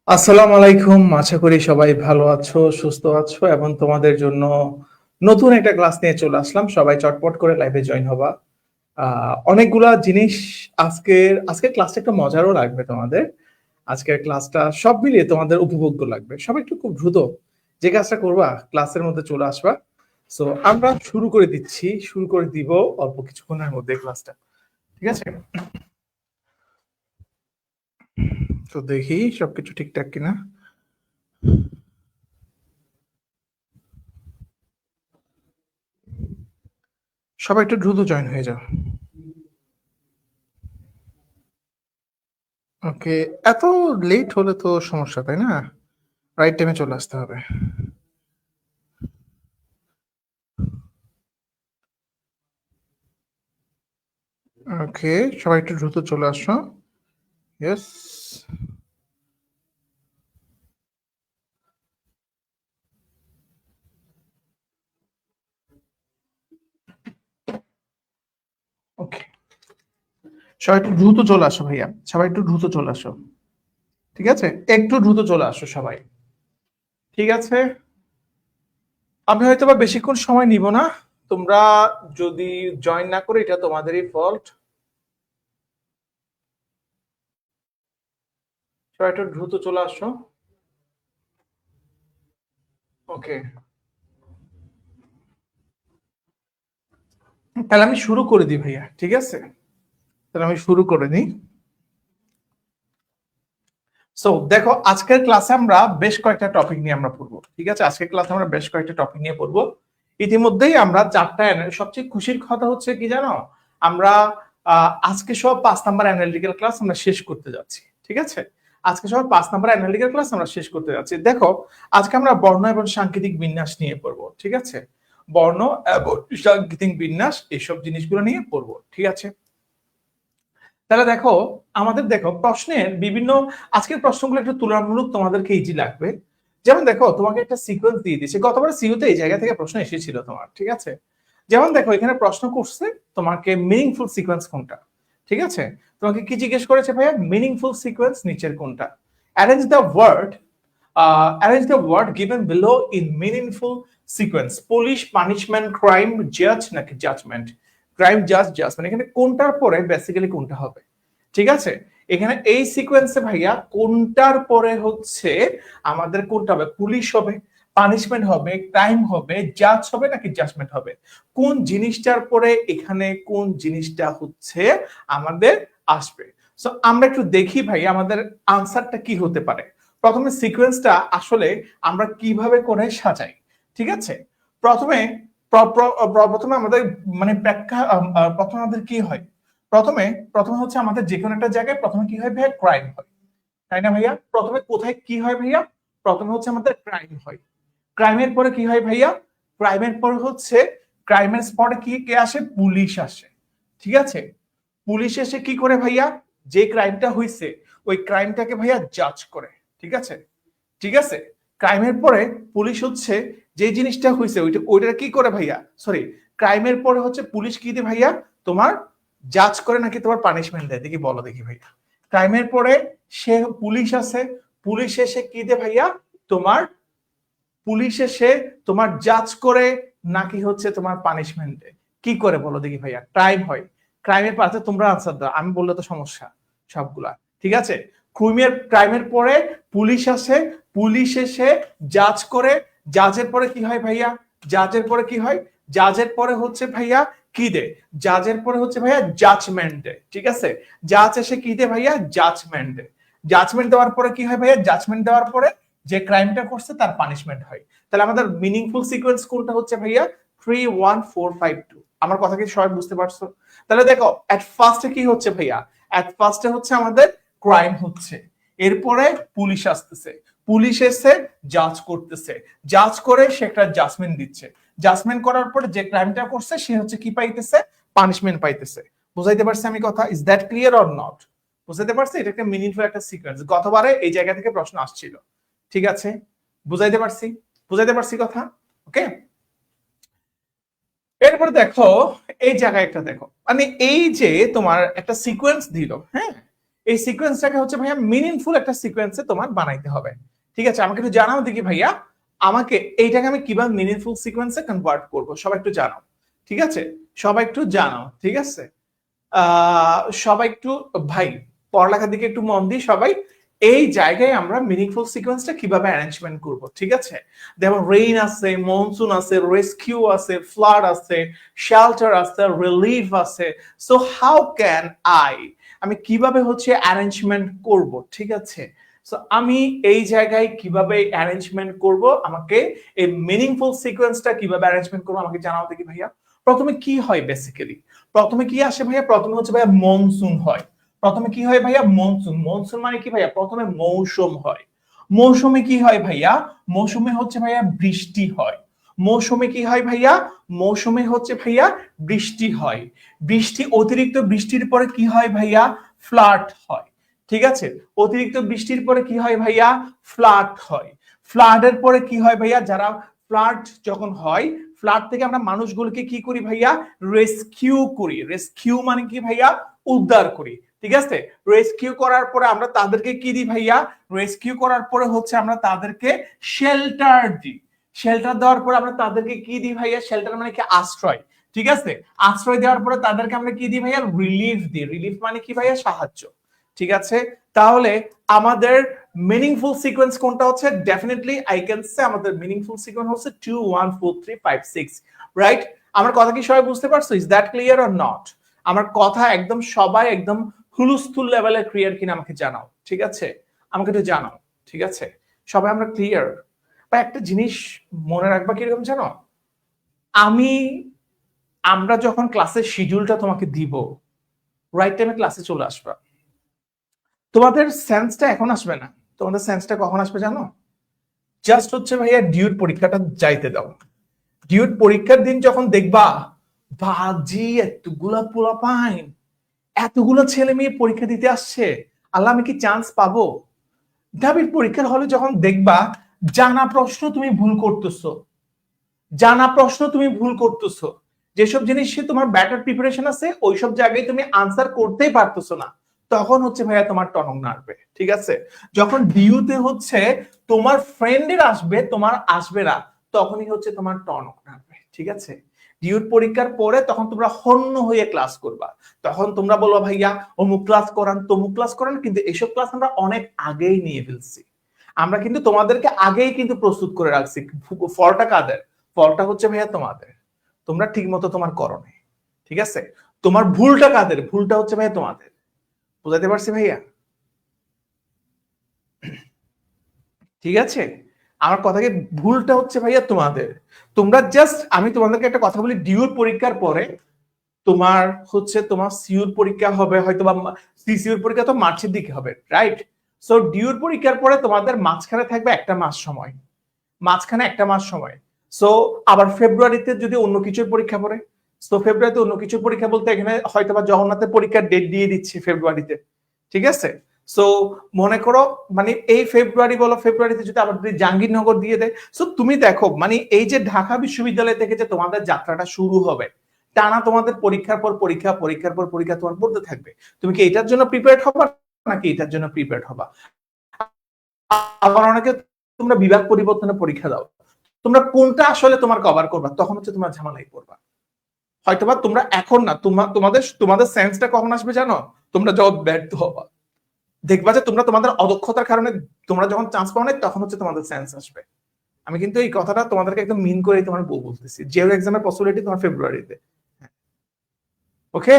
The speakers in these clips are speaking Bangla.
আসসালামু আলাইকুম। আশা করি সবাই ভালো আছো, সুস্থ আছো এবং তোমাদের জন্য নতুন একটা ক্লাস নিয়ে চলে আসলাম। সবাই চটপট করে লাইভে জয়েন হবা। অনেকগুলা জিনিস আজকের ক্লাসটা একটু মজারও লাগবে তোমাদের। আজকের ক্লাসটা সব মিলিয়ে তোমাদের উপভোগ্য লাগবে। সবাই একটু খুব দ্রুত যে কাজটা করবা ক্লাসের মধ্যে চলে আসবা। সো আমরা শুরু করে দিচ্ছি, শুরু করে দিব অল্প কিছুক্ষণের মধ্যে ক্লাসটা। ঠিক আছে? তো দেখি সবকিছু ঠিকঠাক কিনা। সবাই একটু দ্রুত জয়েন হয়ে যাও। ওকে, এত লেট হলে তো সমস্যা, তাই না? রাইট টাইমে চলে আসতে হবে। ওকে, সবাই একটু দ্রুত চলে আসো। ইয়েস। ওকে, সবাই একটু দ্রুত চলে আসো ভাইয়া, সবাই একটু দ্রুত চলে আসো। ঠিক আছে, একটু দ্রুত চলে আসো সবাই। ঠিক আছে, আমি হয়তো বা বেশিক্ষণ সময় নিব না। তোমরা যদি জয়েন না করো এটা তোমাদেরই ফল্ট। সবাই একটু দ্রুত চলে আসো। ওকে, তাহলে আমি শুরু করে দিই ভাইয়া, ঠিক আছে? তাহলে আমি শুরু করে দিই। সো দেখো, আজকের ক্লাসে আমরা বেশ কয়েকটা টপিক নিয়ে আমরা পড়বো। ঠিক আছে, আজকের ক্লাসে আমরা বেশ কয়েকটা টপিক নিয়ে পড়বো। ইতিমধ্যেই আমরা চারটা সবচেয়ে খুশির কথা হচ্ছে কি জানো, আমরা আজকে সব 5 নাম্বার অ্যানালিটিক্যাল ক্লাস আমরা শেষ করতে যাচ্ছি। ঠিক আছে, আজকে সব 5 নাম্বার অ্যানালিটিক্যাল ক্লাস আমরা শেষ করতে যাচ্ছি। দেখো, আজকে আমরা বর্ণ এবং সাংকেতিক বিন্যাস নিয়ে পড়বো। ঠিক আছে, বর্ণ এবং সাংকেতিক বিন্যাস এসব জিনিসগুলো নিয়ে পড়বো। ঠিক আছে, তাহলে দেখো, আমাদের দেখো প্রশ্নের বিভিন্ন, আজকের প্রশ্নগুলো একটু তুলনামূলক তোমাদেরকে ইজি লাগবে। যেমন দেখো, তোমাকে একটা সিকোয়েন্স দিয়ে দিচ্ছে, গতবার সিইউতে এই জায়গা থেকে প্রশ্ন এসেছিল তোমার। ঠিক আছে, যেমন দেখো এখানে প্রশ্ন করছে তোমাকে মিনিংফুল সিকোয়েন্স কোনটা। ঠিক আছে, তোমাকে কি জিজ্ঞেস করেছে ভাইয়া? মিনিংফুল সিকোয়েন্স নিচের কোনটা? Arrange the word, arrange the word given below in meaningful sequence. Police, punishment, crime, জাজ নাকি জাজমেন্ট? ক্রাইম, জাজ, জাজমেন্ট, এখানে কোনটার পরে বেসিক্যালি কোনটা হবে? ঠিক আছে, এখানে এই সিকোয়েন্সে ভাইয়া কোনটার পরে হচ্ছে আমাদের কোনটা হবে? পুলিশ হবে, পানিশমেন্ট হবে, ক্রাইম হবে, জাজ হবে নাকি জাজমেন্ট হবে? কোন জিনিসটার পরে এখানে কোন জিনিসটা হচ্ছে আমাদের আসবে? সো আমরা একটু দেখি ভাই আমাদের আনসারটা কি হতে পারে। প্রথমে সিকোয়েন্সটা আসলে আমরা কিভাবে করে সাজাই। ঠিক আছে, প্রথমে প্রথমে আমাদের মানে ব্যাখ্যা, প্রথমে আমাদের কি হয়? প্রথমে প্রথমে হচ্ছে আমাদের যে কোনো একটা জায়গায় প্রথমে কি হয় ভাইয়া? ক্রাইম হয়, তাই না ভাইয়া? প্রথমে কোথায় কি হয় ভাইয়া? প্রথমে হচ্ছে আমাদের ক্রাইম হয়। ক্রাইমের পরে কি হয় ভাইয়া? ক্রাইমের পরে হচ্ছে ক্রাইমের স্পটে কি কে আসে? পুলিশ আসে। ঠিক আছে, পুলিশ এসে কি করে ভাইয়া? যে ক্রাইমটা হয়েছে ওই ক্রাইমটাকে ভাইয়া জাজ করে। ঠিক আছে, ঠিক আছে, ক্রাইমের পরে পুলিশ হচ্ছে যে জিনিসটা হয়েছে ওইটা ওইটা কি করে ভাইয়া? সরি, ক্রাইমের পরে হচ্ছে পুলিশ কি দিয়ে ভাইয়া? তোমার জাজ করে নাকি তোমার পানিশমেন্ট দেয়? দেখি বলো দেখি ভাইয়া। ক্রাইমের পরে সে পুলিশ আছে, পুলিশ এসে কি দে ভাইয়া? তোমার পুলিশ এসে তোমার জাজ করে নাকি হচ্ছে তোমার পানিশমেন্ট দেয়? কি করে বলো দেখি ভাইয়া? ক্রাইম হয়, ক্রাইমের পাশে তোমরা আনসার দাও, আমি বললে তো সমস্যা সবগুলা। ঠিক আছে, ক্রাইমের পরে পুলিশ আসে, পুলিশ এসে জাজ করে, জাজের পরে কি হয় ভাইয়া? জাজের পরে কি হয়? জাজের পরে হচ্ছে ভাইয়া কি দে? জাজের পরে হচ্ছে ভাইয়া জাজমেন্ট দে। ঠিক আছে, জাজ এসে কি দে ভাইয়া? জাজমেন্ট দে। জাজমেন্ট দেওয়ার পরে কি হয় ভাইয়া? জাজমেন্ট দেওয়ার পরে যে ক্রাইমটা করছে তার পানিশমেন্ট হয়। তাহলে আমাদের মিনিংফুল সিকোয়েন্স কোনটা হচ্ছে ভাইয়া? 3 1 4 5 2। আমার কথা কি সবাই বুঝতে পারছো? তাহলে দেখো, এট ফার্স্টে কি হচ্ছে ভাইয়া? এট ফার্স্টে হচ্ছে আমাদের ক্রাইম হচ্ছে, এরপরে পুলিশ আসতেছে, পুলিশ এসে জাজ করতেছে, জাজ করে সে একটা জাজমেন্ট দিচ্ছে, জাজমেন্ট করার পরে যে ক্রাইমটা করছে সে হচ্ছে কি পাইতেছে? পানিশমেন্ট পাইতেছে। বুঝাইতে পারছি আমি কথা? Is that clear or not? বুঝাইতে পারছি? এটা একটা মিনিংফুল একটা সিকোয়েন্স, গতবারে এই জায়গা থেকে প্রশ্ন আসছিল। ঠিক আছে, বুঝাইতে পারছি? বুঝাইতে পারছি কথা? ওকে, এরপর দেখো এই জায়গায় একটা দেখো, মানে এই যে তোমার একটা সিকোয়েন্স দিল, হ্যাঁ, এই সিকোয়েন্সটাকে হচ্ছে ভাইয়া মিনিংফুল একটা সিকোয়েন্সে তোমার বানাইতে হবে। ঠিক আছে, আমাকে একটু জানাও দেখি ভাইয়া, আমাকে এইটাকে আমি কিভাবে মিনিংফুল সিকোয়েন্সে কনভার্ট করব, সবাই একটু জানাও। ঠিক আছে, সবাই একটু জানাও। ঠিক আছে, সবাই একটু, ভাই পড়ালেখার দিকে একটু মন দিই সবাই। এই জায়গায় আমরা মিনিংফুল সিকোয়েন্সটা কিভাবে অ্যারেঞ্জমেন্ট করব। ঠিক আছে, যেমন রেইন আছে, মনসুন আছে, রেস্কিউ আছে, ফ্লাড আছে, শেল্টার আছে, রিলিফ আছে। সো হাউ ক্যান আমি কিভাবে হচ্ছে অ্যারেঞ্জমেন্ট করব। ঠিক আছে, সো আমি এই জায়গায় কিভাবে অ্যারেঞ্জমেন্ট করব, আমাকে এই মিনিংফুল সিকোয়েন্সটা কিভাবে অ্যারেঞ্জমেন্ট করব আমাকে জানাও দেখি ভাইয়া। প্রথমে কি হয় বেসিক্যালি, প্রথমে কি আসে ভাইয়া, প্রথমে হচ্ছে ভাইয়া মনসুন হয়। প্রথমে কি হয় ভাইয়া, মনসুন। মনসুন মানে কি ভাইয়া, প্রথমে মৌসুম হয়। মৌসুমে কি হয় ভাইয়া, মৌসুমে হচ্ছে ভাইয়া বৃষ্টি হয়। মৌসুমে কি হয় ভাইয়া, মৌসুমে হচ্ছে ভাইয়া বৃষ্টি হয়। বৃষ্টি, অতিরিক্ত বৃষ্টির পরে কি হয় ভাইয়া, ফ্লাড হয়। ঠিক আছে, অতিরিক্ত বৃষ্টির পরে কি হয় ভাইয়া, ফ্লাড হয়। ফ্লাডের পরে কি হয় ভাইয়া, যারা ফ্লাড যখন হয়, ফ্লাড থেকে আমরা মানুষগুলোকে কি করি ভাইয়া, রেস্কিউ করি। রেস্কিউ মানে কি ভাইয়া, উদ্ধার করি। ঠিক আছে, রেস্কিউ করার পরে আমরা তাদেরকে কি দিই ভাইয়া, রেস্কিউ করার পরে হচ্ছে আমরা তাদেরকে শেল্টার দিই। শেল্টার দেওয়ার পরে আমরা তাদেরকে কি দিই ভাইয়া, শেল্টার মানে কি আশ্রয়। ঠিক আছে, আশ্রয় দেওয়ার পরে তাদেরকে আমরা কি দিই ভাইয়া, রিলিফ দিই। রিলিফ মানে কি ভাইয়া, সাহায্য। ঠিক আছে, তাহলে আমাদের মিনিংফুল সিকোয়েন্স কোনটা হচ্ছে, ডেফিনেটলি আই ক্যান সে আমাদের মিনিংফুল সিকোয়েন্স হচ্ছে 2 1 4 3 5 6, রাইট? আমার কথা কি সবাই বুঝতে পারছো? Is that clear or not? আমার কথা একদম সবাই একদম হুলুস্থুল লেভেলে ক্লিয়ার কিনা আমাকে জানাও। ঠিক আছে, আমাকে একটু জানাও। ঠিক আছে, সবাই আমরা ক্লিয়ার? বা একটা জিনিস মনে রাখবা কিরকম জানো, আমি আমরা যখন ক্লাসের শিডিউলটা তোমাকে দিব, রাইট টাইমে ক্লাসে চলে আসবা। তোমাদের সেন্সটা এখন আসবে না, তোমাদের সেন্সটা কখন আসবে জানো, জাস্ট হচ্ছে ভাইয়া ডিউট পরীক্ষাটা যাইতে দাও। ডিউট পরীক্ষার দিন যখন দেখবা, বাজি এতগুলা পোলা পাইন, এতগুলো ছেলে মেয়ে পরীক্ষা দিতে আসছে, আল্লাহ আমি কি চান্স পাবো। ডাবির পরীক্ষার হলে যখন দেখবা জানা প্রশ্ন তুমি ভুল করতেছো, জানা প্রশ্ন তুমি ভুল করতেছো, যেসব জিনিসে তোমার ব্যাটার প্রিপারেশন আছে ওইসব জায়গায় তুমি আনসার করতেই পারতেছো না, তখন হচ্ছে ভাইয়া তোমার টনক নাড়বে। ঠিক আছে, যখন ডিউতে হচ্ছে তোমার ফ্রেন্ডের আসবে তোমার আসবে না, তখনই হচ্ছে তোমার টনক নাড়বে। ঠিক আছে, ডিউর পরীক্ষার পরে তখন তোমরা হন্য হয়ে ক্লাস করবা, তখন তোমরা বলবা ভাইয়া অমুক ক্লাস করান তমুক ক্লাস করান, কিন্তু এসব ক্লাস আমরা অনেক আগেই নিয়ে ফেলছি। আমরা কিন্তু তোমাদেরকে আগেই কিন্তু প্রস্তুত করে রাখছি। ফলটা কাদের, ফলটা হচ্ছে ভাইয়া তোমাদের, তোমরা ঠিক মতো তোমার করো নাই। ঠিক আছে, তোমার ভুলটা কাদের, ভুলটা হচ্ছে ভাইয়া তোমাদের। বুঝাতে পারছি ভাইয়া? ঠিক আছে, আমার কথাকে, ভুলটা হচ্ছে ভাইয়া তোমাদের। তোমরা জাস্ট, আমি তোমাদেরকে একটা কথা বলি, ডিউর পরীক্ষার পরে তোমার হচ্ছে তোমার সিউর পরীক্ষা হবে হয়তো, বা সিসিউর পরীক্ষা তো মার্চের দিকে হবে, রাইট? সো ডিউর পরীক্ষার পরে তোমাদের মাঝখানে থাকবে একটা মাস সময়, মাঝখানে একটা মাস সময়। সো আবার ফেব্রুয়ারিতে যদি অন্য কিছুর পরীক্ষা পড়ে, সো ফেব্রুয়ারিতে অন্য কিছুর পরীক্ষা বলতে এখানে হয়তো বা জগন্নাথের পরীক্ষার ডেট দিয়ে দিচ্ছে ফেব্রুয়ারিতে। ঠিক আছে, সো মনে করো মানে এই ফেব্রুয়ারি বলো, ফেব্রুয়ারিতে যদি আবার যদি জাহাঙ্গীরনগর দিয়ে দেয়, সো তুমি দেখো মানে এই যে ঢাকা বিশ্ববিদ্যালয় থেকে যে তোমাদের যাত্রাটা শুরু হবে, টানা তোমাদের পরীক্ষার পর পরীক্ষা, পরীক্ষার পর পরীক্ষা তোমার পড়তে থাকবে। তুমি কি এটার জন্য প্রিপেয়ার্ড হবা নাকি এটার জন্য প্রিপেয়ার্ড হবা? আবার অনেকে তোমরা বিভাগ পরিবর্তনে পরীক্ষা দাও, তোমরা কোনটা আসলে তোমার কভার করবা, তখন হচ্ছে তোমরা ঝামেলায় পড়বা। হয়তোবা তোমরা এখন না, তোমাদের তোমাদের সেন্সটা কখন আসবে জানো, তোমরা যখন ব্যর্থ হবা, দেখবা যে তোমরা তোমাদের অদক্ষতার কারণে তোমরা যখন চান্স পাও না, তখন হচ্ছে তোমাদের সেন্স আসবে। আমি কিন্তু এই কথাটা তোমাদেরকে একদম মিন করে তোমার বলতেছি, যে এক্সামের পসিবিলিটি তোমার ফেব্রুয়ারিতে। ওকে,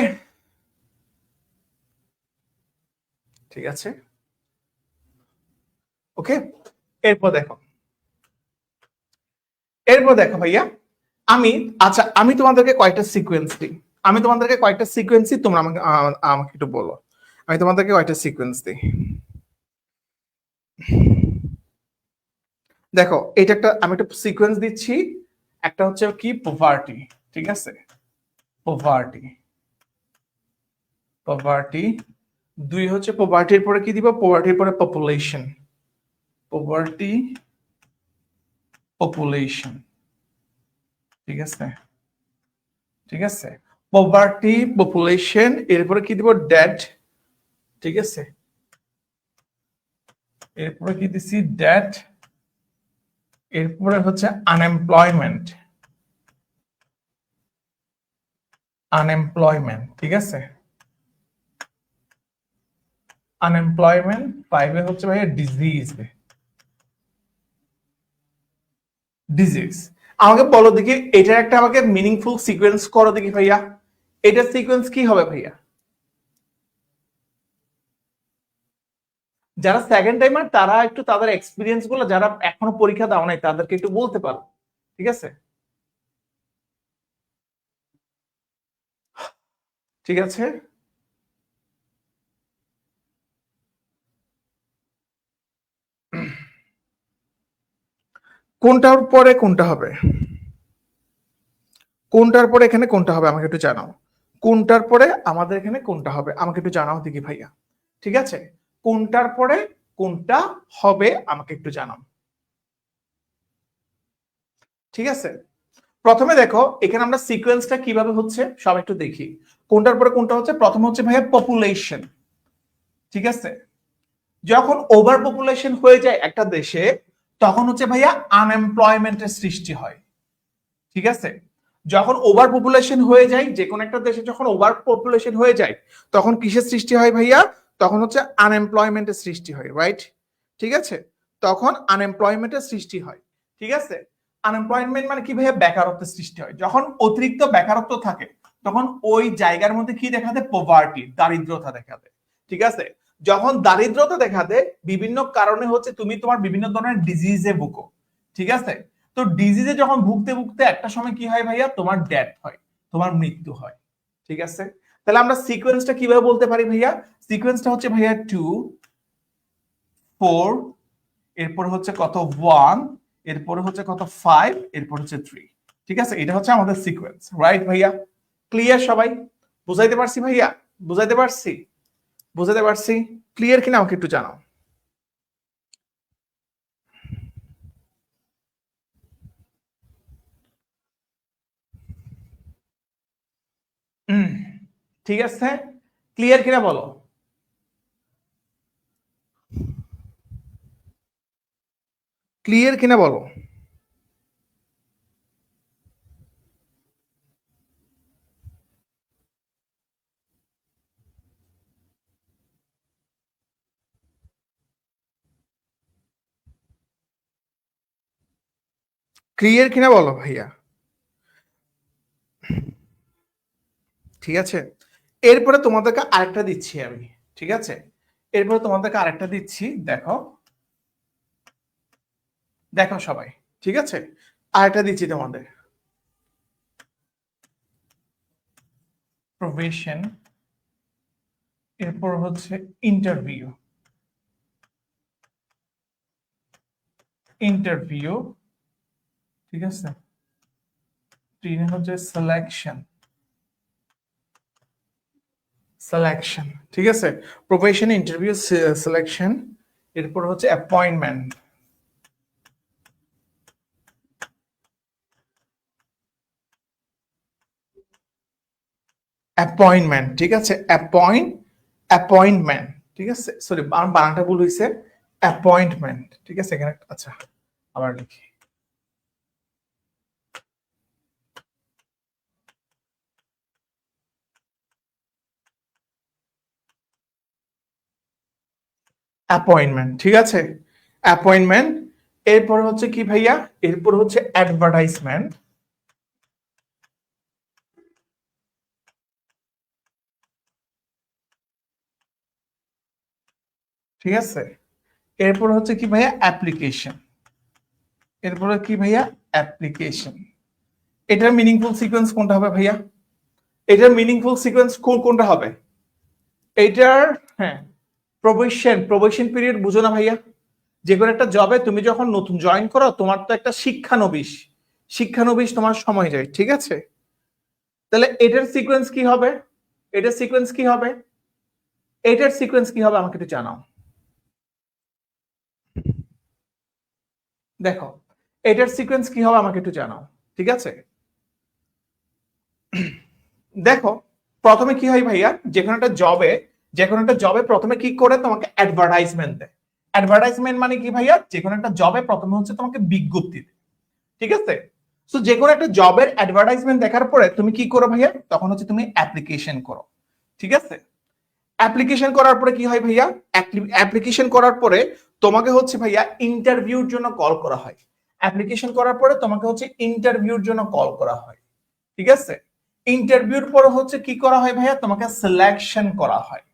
ঠিক আছে, ওকে। এরপর দেখো, এরপর দেখো ভাইয়া, আমি, আচ্ছা আমি তোমাদেরকে কয়েকটা সিকোয়েন্স দিই, আমি তোমাদেরকে কয়েকটা সিকোয়েন্সই তোমরা আমাকে আমাকে একটু বলো, আমি তোমাদেরকে কয়েকটা সিকোয়েন্স দিই। দেখো এটা একটা, আমি একটা সিকোয়েন্স দিচ্ছি। একটা হচ্ছে কি, পভার্টি। ঠিক আছে, পভার্টি, পভার্টি। দুই হচ্ছে পভার্টির পরে কি দিব, পভার্টির পরে পপুলেশন, পভার্টি, পপুলেশন। ঠিক আছে, ঠিক আছে, পভার্টি, পপুলেশন, এরপরে কি দিব, ডেট। ঠিক আছে, এরপরে কি দিছি ডেট, এরপরে হচ্ছে আনএমপ্লয়মেন্ট, আনএমপ্লয়মেন্ট, ঠিক আছে। আনএমপ্লয়মেন্ট, 5 এ হচ্ছে ভাইয়া ডিজিজ, ডিজিজ। আমাকে বলো দেখি এটা একটা আমাকে মিনিংফুল সিকোয়েন্স করো দেখি ভাইয়া, এটা সিকোয়েন্স কি হবে ভাইয়া? যারা সেকেন্ড টাইমার তারা একটু তাদের এক্সপিরিয়েন্স গুলো, যারা এখনো পরীক্ষা দাও নাই তাদেরকে একটু বলতে পারো, ঠিক আছে? ঠিক আছে, কোনটার পরে কোনটা হবে, কোনটার পরে এখানে কোনটা হবে আমাকে একটু জানাও, কোনটার পরে আমাদের এখানে কোনটা হবে আমাকে একটু জানাও দেখি ভাইয়া, ঠিক আছে? কোনটার পরে কোনটা হবে আমাকে একটু জানাও, ঠিক আছে? প্রথমে দেখো এখানে আমরা সিকোয়েন্সটা কিভাবে হচ্ছে সব একটু দেখি। কোনটার পরে কোনটা হচ্ছে, প্রথম হচ্ছে ভাইয়া পপুলেশন, ঠিক আছে? যখন ওভার পপুলেশন হয়ে যায় একটা দেশে তখন হচ্ছে ভাইয়া আনএমপ্লয়মেন্টের সৃষ্টি হয়, ঠিক আছে? যখন ওভার পপুলেশন হয়ে যায়, যে কোনো একটা দেশে যখন ওভার পপুলেশন হয়ে যায় তখন কিসের সৃষ্টি হয় ভাইয়া? তখন হচ্ছে আনএমপ্লয়মেন্টের সৃষ্টি হয়, রাইট? ঠিক আছে, তখন আনএমপ্লয়মেন্টের সৃষ্টি হয়, ঠিক আছে? আনএমপ্লয়মেন্ট মানে কি ভাইয়া? বেকারত্বের সৃষ্টি হয়। যখন অতিরিক্ত বেকারত্ব থাকে তখন ওই জায়গার মধ্যে কি দেখা দেয়? পভার্টি, দারিদ্রতা দেখা দেয়, ঠিক আছে? যখন দারিদ্রতা দেখা দেয় বিভিন্ন কারণে হচ্ছে তুমি তোমার বিভিন্ন ধরনের ডিজিজে ভুগো, ঠিক আছে? তো ডিজিজে যখন ভুগতে ভুগতে একটা সময় কি হয় ভাইয়া? তোমার ডেথ হয়, তোমার মৃত্যু হয়, ঠিক আছে? তাহলে আমরা সিকোয়েন্সটা কিভাবে বলতে পারি ভাইয়া? সিকোয়েন্সটা হচ্ছে ভাইয়া 2 4, এরপর হচ্ছে কত 1, এরপর হচ্ছে কত 5, এরপর হচ্ছে 3, ঠিক আছে? এটা হচ্ছে আমাদের সিকোয়েন্স, রাইট ভাইয়া? ক্লিয়ার সবাই? বুঝাইতে পারছি ভাইয়া? বুঝাইতে পারছি? বুঝাতে পারছি? ক্লিয়ার কিনা আমাকে একটু জানাও। ঠিক আছে, ক্লিয়ার কিনা বলো। ক্লিয়ার কিনা বলো। ক্লিয়ার কিনা বলো ভাইয়া। ঠিক আছে, এরপরে তোমাদেরকে আরেকটা দিচ্ছি আমি, ঠিক আছে? এরপরে তোমাদেরকে আরেকটা দিচ্ছি, দেখো দেখো সবাই, ঠিক আছে? আরেকটা দিচ্ছি তোমাদের, প্রফেশন, এরপর হচ্ছে ইন্টারভিউ, ইন্টারভিউ, ঠিক আছে? তিন হচ্ছে সিলেকশন, সিলেকশন, ঠিক আছে? প্রফেশন, ইন্টারভিউ, সিলেকশন, এরপর হচ্ছে অ্যাপয়েন্টমেন্ট, অ্যাপয়েন্টমেন্ট, ঠিক আছে? অ্যাপয়েন্টমেন্ট, ঠিক আছে? সরি আমার বানানটা ভুল হয়েছে, অ্যাপয়েন্টমেন্ট, ঠিক আছে? এখানে আচ্ছা আবার লিখি, অ্যাপয়েন্টমেন্ট, ঠিক আছে? অ্যাপয়েন্টমেন্ট, এরপর হচ্ছে কি ভাইয়া? এরপর হচ্ছে অ্যাডভার্টাইজমেন্ট, ঠিক আছে? এরপর হচ্ছে কি ভাইয়া? অ্যাপ্লিকেশন, এরপরে কি ভাইয়া? অ্যাপ্লিকেশন। এটার মিনিংফুল সিকোয়েন্স কোনটা হবে ভাইয়া? এটার মিনিংফুল সিকোয়েন্স কোনটা হবে? এটার, হ্যাঁ, প্রবেশন, প্রবেশন পিরিয়ড বুঝো না ভাইয়া? যে কোনো একটা জবে তুমি যখন নতুন জয়েন করো তোমার তো একটা শিক্ষানবিশ, শিক্ষানবিশ তোমার সময় যায়, ঠিক আছে? তাহলে এটার সিকোয়েন্স কি হবে? এটার সিকোয়েন্স কি হবে? এটার সিকোয়েন্স কি হবে আমাকে একটু জানাও। দেখো এটার সিকোয়েন্স কি হবে আমাকে একটু জানাও, ঠিক আছে? দেখো প্রথমে কি হয় ভাইয়া? যে কোনো একটা জবে প্রথমে কি করে তোমাকে অ্যাডভার্টাইজমেন্ট দেয়। অ্যাডভার্টাইজমেন্ট মানে কি ভাইয়া, যে কোনো একটা জবে প্রথমে হচ্ছে তোমাকে বিজ্ঞপ্তি, ঠিক আছে। সো যে কোনো একটা জবের অ্যাডভার্টাইজমেন্ট দেখার পরে তুমি কি করো ভাইয়া, তখন হচ্ছে তুমি অ্যাপ্লিকেশন করো, ঠিক আছে। অ্যাপ্লিকেশন করার পরে কি হয় ভাইয়া, অ্যাপ্লিকেশন করার পরে তোমাকে হচ্ছে ভাইয়া ইন্টারভিউর জন্য কল করা হয়। অ্যাপ্লিকেশন করার পরে তোমাকে হচ্ছে ইন্টারভিউর জন্য কল করা হয়, ঠিক আছে। ইন্টারভিউর পরে হচ্ছে কি করা হয় ভাইয়া, তোমাকে সিলেকশন করা হয়।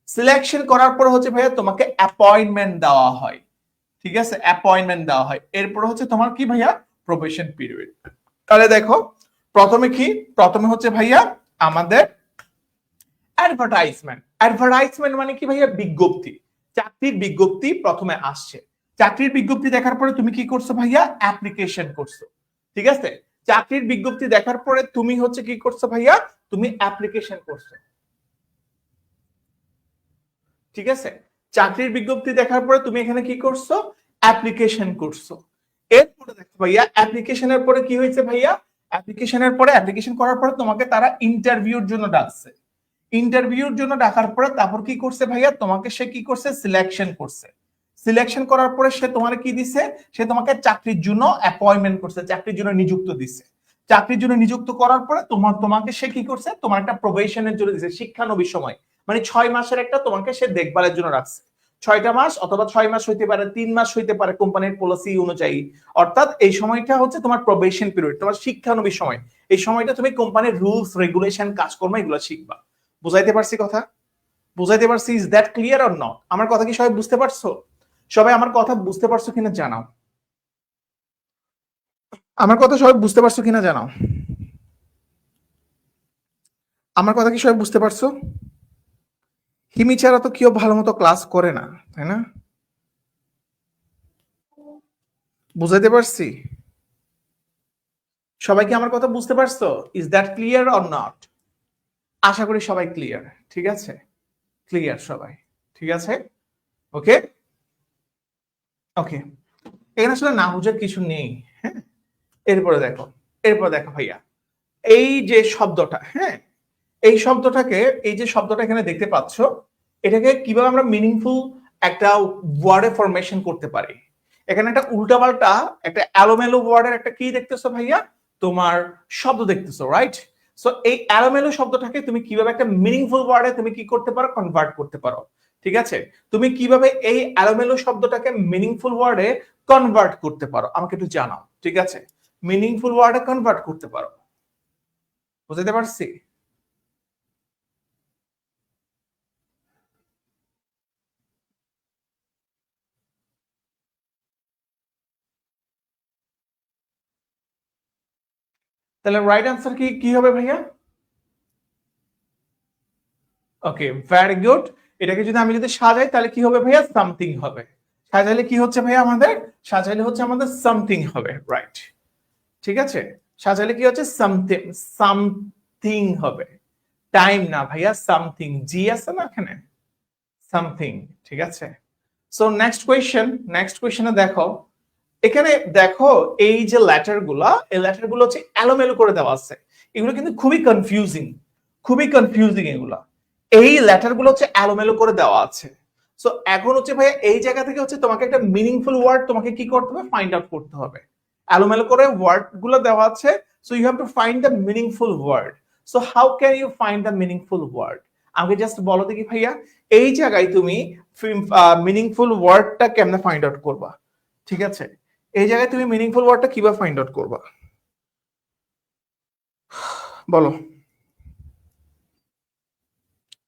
সিলেকশন করার পর হচ্ছে ভাইয়া তোমাকে অ্যাপয়েন্টমেন্ট দেওয়া হয়, ঠিক আছে, অ্যাপয়েন্টমেন্ট দেওয়া হয়। এরপর হচ্ছে তোমার কি ভাইয়া, প্রবেশন পিরিয়ড। তাহলে দেখো প্রথমে কি, প্রথমে হচ্ছে ভাইয়া আমাদের অ্যাডভার্টাইজমেন্ট। অ্যাডভার্টাইজমেন্ট মানে কি ভাইয়া, বিজ্ঞপ্তি, চাকরির বিজ্ঞপ্তি প্রথমে আসছে। চাকরির বিজ্ঞপ্তি দেখার পরে তুমি কি করছো ভাইয়া, অ্যাপ্লিকেশন করছো, ঠিক আছে। চাকরির বিজ্ঞপ্তি দেখার পরে তুমি হচ্ছে কি করছো ভাইয়া, তুমি অ্যাপ্লিকেশন করছো, ঠিক আছে। চাকরির বিজ্ঞপ্তি দেখার পরে তুমি এখানে কি করছো, অ্যাপ্লিকেশন করছো। এরপরে দেখো ভাইয়া অ্যাপ্লিকেশনের পরে কি হয়েছে ভাইয়া, অ্যাপ্লিকেশনের পরে, অ্যাপ্লিকেশন করার পরে তোমাকে তারা ইন্টারভিউর জন্য ডাকছে। ইন্টারভিউর জন্য ডাকার পরে তারপর কি করছে ভাইয়া, তোমাকে সে কি করছে, সিলেকশন করছে। সিলেকশন করার পরে সে তোমার কি দিছে, সে তোমাকে চাকরির জন্য অ্যাপয়েন্টমেন্ট করছে, চাকরির জন্য নিযুক্ত দিছে। চাকরির জন্য নিযুক্ত করার পরে তোমাকে সে কি করছে, তোমার একটা প্রবেশনের জন্য দিছে, শিক্ষানবিশ সময়, মানে 6 মাসের একটা তোমাকে সে দেখভালের জন্য রাখছে। 6টা মাস অথবা 6 মাস হইতে পারে, 3 মাস হইতে পারে কোম্পানির পলিসি অনুযায়ী। অর্থাৎ এই সময়টা হচ্ছে তোমার প্রবেশন পিরিয়ড, তোমার শিক্ষানবিশ সময়। এই সময়টা তুমি কোম্পানির রুলস রেগুলেশন কাজকর্ম এগুলো শিখবা। বুঝাইতে পারছি কথা, বুঝাইতে পারছি? Is that clear or not? আমার কথা কি সবাই বুঝতে পারছো? সবাই আমার কথা বুঝতে পারছো কিনা জানাও, আমার কথা সবাই বুঝতে পারছো কিনা জানাও, আমার কথা কি সবাই বুঝতে পারছো? হিমি ছাড়া তো কেউ ভালো মতো ক্লাস করে না, তাই না? বুঝাইতে পারছি? সবাই কি আমার কথা বুঝতে পারছো? Is that clear or not? আশা করি সবাই ক্লিয়ার, ঠিক আছে, ক্লিয়ার সবাই, ঠিক আছে, ওকে ওকে। এখানে আসলে না বুঝার কিছু নেই, হ্যাঁ। এরপরে দেখো, এরপরে দেখো ভাইয়া, এই যে শব্দটা, হ্যাঁ, এই শব্দটাকে, এই যে শব্দটা এখানে দেখতে পাচ্ছ, এটাকে কিভাবে আমরা মিনিংফুল একটা ওয়ার্ডে ফরমেশন করতে পারি। এখানে একটা উল্টাপাল্টা, একটা অ্যালোমেলো ওয়ার্ডের একটা কি দেখতেছো ভাইয়া, তোমার শব্দ দেখতেছো, রাইট? সো এই অ্যালোমেলো শব্দটাকে তুমি কিভাবে একটা মিনিংফুল ওয়ার্ডে তুমি কি করতে পারো, কনভার্ট করতে পারো, ঠিক আছে। তুমি কিভাবে এই অ্যালোমেলো শব্দটাকে মিনিংফুল ওয়ার্ডে কনভার্ট করতে পারো আমাকে একটু জানাও, ঠিক আছে। মিনিংফুল ওয়ার্ডে কনভার্ট করতে পারো, বুঝতে পারছি? তাহলে রাইট আনসার কি কি হবে ভাইয়া? ওকে, ভেরি গুড। এটাকে যদি আমি যদি সাজাই তাহলে কি হবে ভাইয়া, সামথিং হবে। সাজাইলে কি হচ্ছে ভাইয়া আমাদের, সাজাইলে হচ্ছে আমাদের সামথিং হবে, রাইট, ঠিক আছে। সাজাইলে কি হচ্ছে, সামথিং, সামথিং হবে। টাইম না ভাইয়া, সামথিং, জি আছে না এখানে, সামথিং, ঠিক আছে। সো নেক্সট কোয়েশ্চেন, নেক্সট কোয়েশ্চেনে দেখো, এখানে দেখো এই যে লেটার গুলা, এই লেটার গুলো হচ্ছে এলোমেলো করে দেওয়া আছে। এগুলো কিন্তু খুবই কনফিউজিং, খুবই কনফিউজিং এগুলা। এই লেটার গুলো হচ্ছে এলোমেলো করে দেওয়া আছে। সো এখন হচ্ছে ভাই এই জায়গা থেকে হচ্ছে তোমাকে একটা মিনিংফুল ওয়ার্ড তোমাকে কি করতে হবে, ফাইন্ড আউট করতে হবে। এলোমেলো করে ওয়ার্ড গুলো দেওয়া আছে, so you have to find the meaningful word. So how can you find the meaningful word? আমাকে জাস্ট বলো দেখি ভাইয়া, এই জায়গায় তুমি মিনিংফুল ওয়ার্ডটা কেমনে ফাইন্ড আউট করবা, ঠিক আছে। এই জায়গায় তুমি মিনিংফুল ওয়ার্ডটা কিভাবে ফাইন্ড আউট করবা, বলো।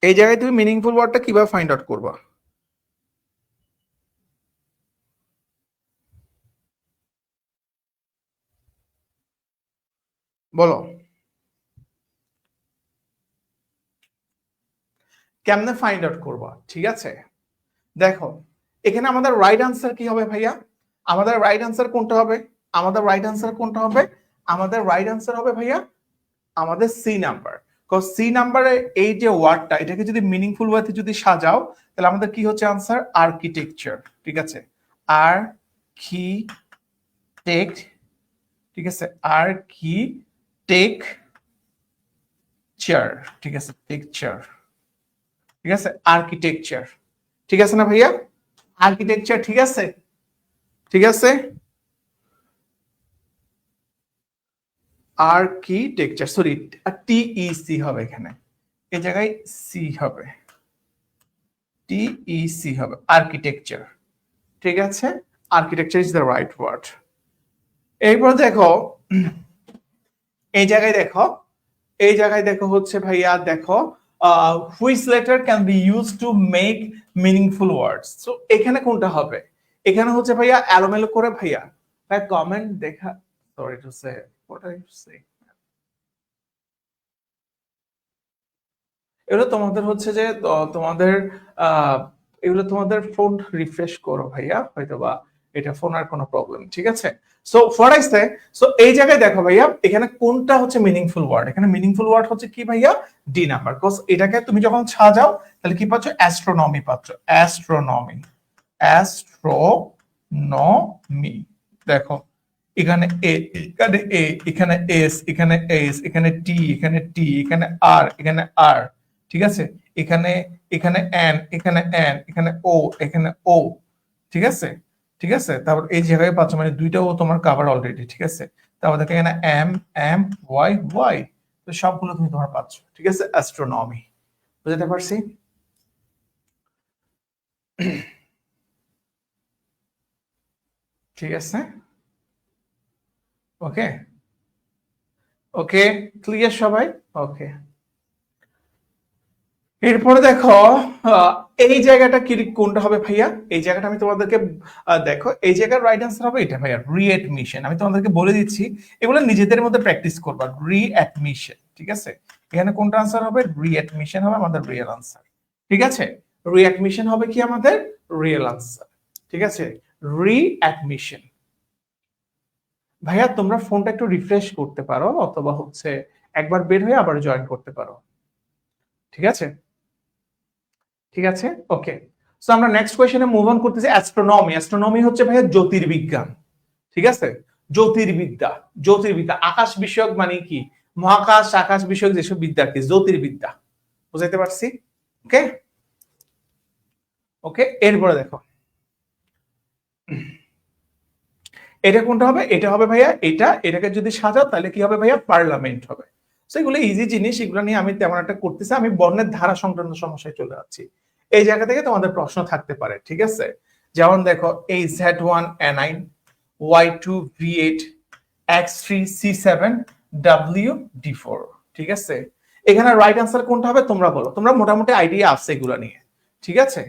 এই জায়গায় তুমি মিনিংফুল ওয়ার্ডটা কিভাবে ফাইন্ড আউট করবা, বলো। কেমনে ফাইন্ড আউট করবা, ঠিক আছে। দেখো এখানে আমাদের রাইট আনসার কি হবে ভাইয়া, আমাদের রাইট আনসার কোনটা হবে, আমাদের রাইট আনসার কোনটা হবে, আমাদের রাইট আনসার হবে ভাইয়া আমাদের সি নাম্বার। কজ সি নাম্বারে এই যে ওয়ার্ডটা, এটাকে যদি মিনিংফুল ওয়েতে যদি সাজাও, তাহলে আমাদের কি হচ্ছে আনসার, আর্কিটেকচার, ঠিক আছে, আর কি টেক, ঠিক আছে, আর কি টেক চেয়ার, ঠিক আছে, টেকচার, ঠিক আছে, আর্কিটেকচার, ঠিক আছে না ভাইয়া? আর্কিটেকচার, ঠিক আছে, ঠিক আছে, আর্কিটেকচার, সরি টিইসি হবে এখানে, এই জায়গায় সি হবে, টিইসি হবে, আর্কিটেকচার, ঠিক আছে, architecture is the right word. এরপর দেখো এই জায়গায় দেখো, এই জায়গায় দেখো হচ্ছে ভাইয়া দেখো which letter can be use to make meaningful words. So এখানে কোনটা হবে? এখানে হচ্ছে ভাইয়া এলোমেলো করে ভাইয়া কমেন্ট দেখা, sorry to say what are you say, এগুলো তোমাদের হচ্ছে যে তোমাদের এগুলো তোমাদের ফোন রিফ্রেশ করো ভাইয়া, হয়তোবা এটা ফোন আর কোনো প্রবলেম, ঠিক আছে। So what I say, so এই জায়গায় দেখো ভাইয়া এখানে কোনটা হচ্ছে মিনিংফুল ওয়ার্ড, এখানে মিনিংফুল ওয়ার্ড হচ্ছে কি ভাইয়া, ডি নাম্বার, বিকজ এটাকে তুমি যখন সাজাও তাহলে কি পাচ্ছ, অ্যাস্ট্রোনমি পাচ্ছ, অ্যাস্ট্রোনমি, অ্যাস্ট্রোনমি। দেখো এখানে এ, এখানে এ, এখানে এস, এখানে এস, এখানে টি, এখানে টি, এখানে আর, এখানে আর, ঠিক আছে, এখানে এখানে এন, এখানে এন, এখানে ও, এখানে ও, ঠিক আছে, ঠিক আছে। তারপর এই জায়গায় পাচ্ছ মানে দুইটা ও তোমার কাভার অলরেডি, ঠিক আছে। তারপর দেখো এখানে এম, এম, ওয়াই, ওয়াই, তো সবগুলো তুমি তোমার পাচ্ছ, ঠিক আছে, অ্যাস্ট্রোনমি। বুঝতে পারছি? ঠিক আছে, ওকে, ওকে, ক্লিয়ার সবাই? ওকে। এরপরে দেখো এই জায়গাটা কি কোনটা হবে ভাইয়া, এই জায়গাটা আমি তোমাদেরকে দেখো এই জায়গার রাইট আনসার হবে এটা ভাইয়া, রিএডমিশন। আমি তোমাদেরকে বলে দিচ্ছি, এগুলো নিজেদের মধ্যে প্র্যাকটিস করবা, রিএডমিশন, ঠিক আছে। এখানে কোনটা আনসার হবে, রিএডমিশন হবে আমাদের রিয়েল আনসার, ঠিক আছে, রিএডমিশন হবে কি আমাদের রিয়েল আনসার, ঠিক আছে, রিএডমিশন। ভাইয়া তোমরা ফোনটা একটু রিফ্রেশ করতে পারো অথবা হচ্ছে একবার বের হয়ে আবার জয়েন করতে পারো, ঠিক আছে, ঠিক আছে, ওকে। সো আমরা নেক্সট কোয়েশ্চেনে মুভ অন করতেছি, অ্যাস্ট্রোনমি। অ্যাস্ট্রোনমি হচ্ছে ভাইয়া জ্যোতির্বিজ্ঞান, ঠিক আছে, জ্যোতির্বিদ্যা, জ্যোতির্বিদ্যা, আকাশ বিষয়ক মানে কি, মহাকাশ আকাশ বিষয়ক যেসব বিদ্যা কি, জ্যোতির্বিদ্যা, বুঝাইতে পারছি? ওকে, ওকে। এরপরে দেখো এটা কোনটা হবে, এটা হবে ভাইয়া এটা, এটাকে যদি সাজাও তাহলে কি হবে ভাইয়া, পার্লামেন্ট হবে। সো এগুলো ইজি জিনিস, এগুলো নিয়ে আমি তেমন একটা করতেছি, আমি বর্ণের ধারা সংক্রান্ত সমস্যায় চলে যাচ্ছি। এই জায়গা থেকে তোমাদের প্রশ্ন থাকতে পারে, ঠিক আছে, যেমন দেখো এই Z1N9, Y2V8, X3C7, WD4, ঠিক আছে। এখানে রাইট আনসার কোনটা হবে তোমরা বলো, তোমরা মোটামুটি আইডিয়া আছে এগুলো নিয়ে, ঠিক আছে,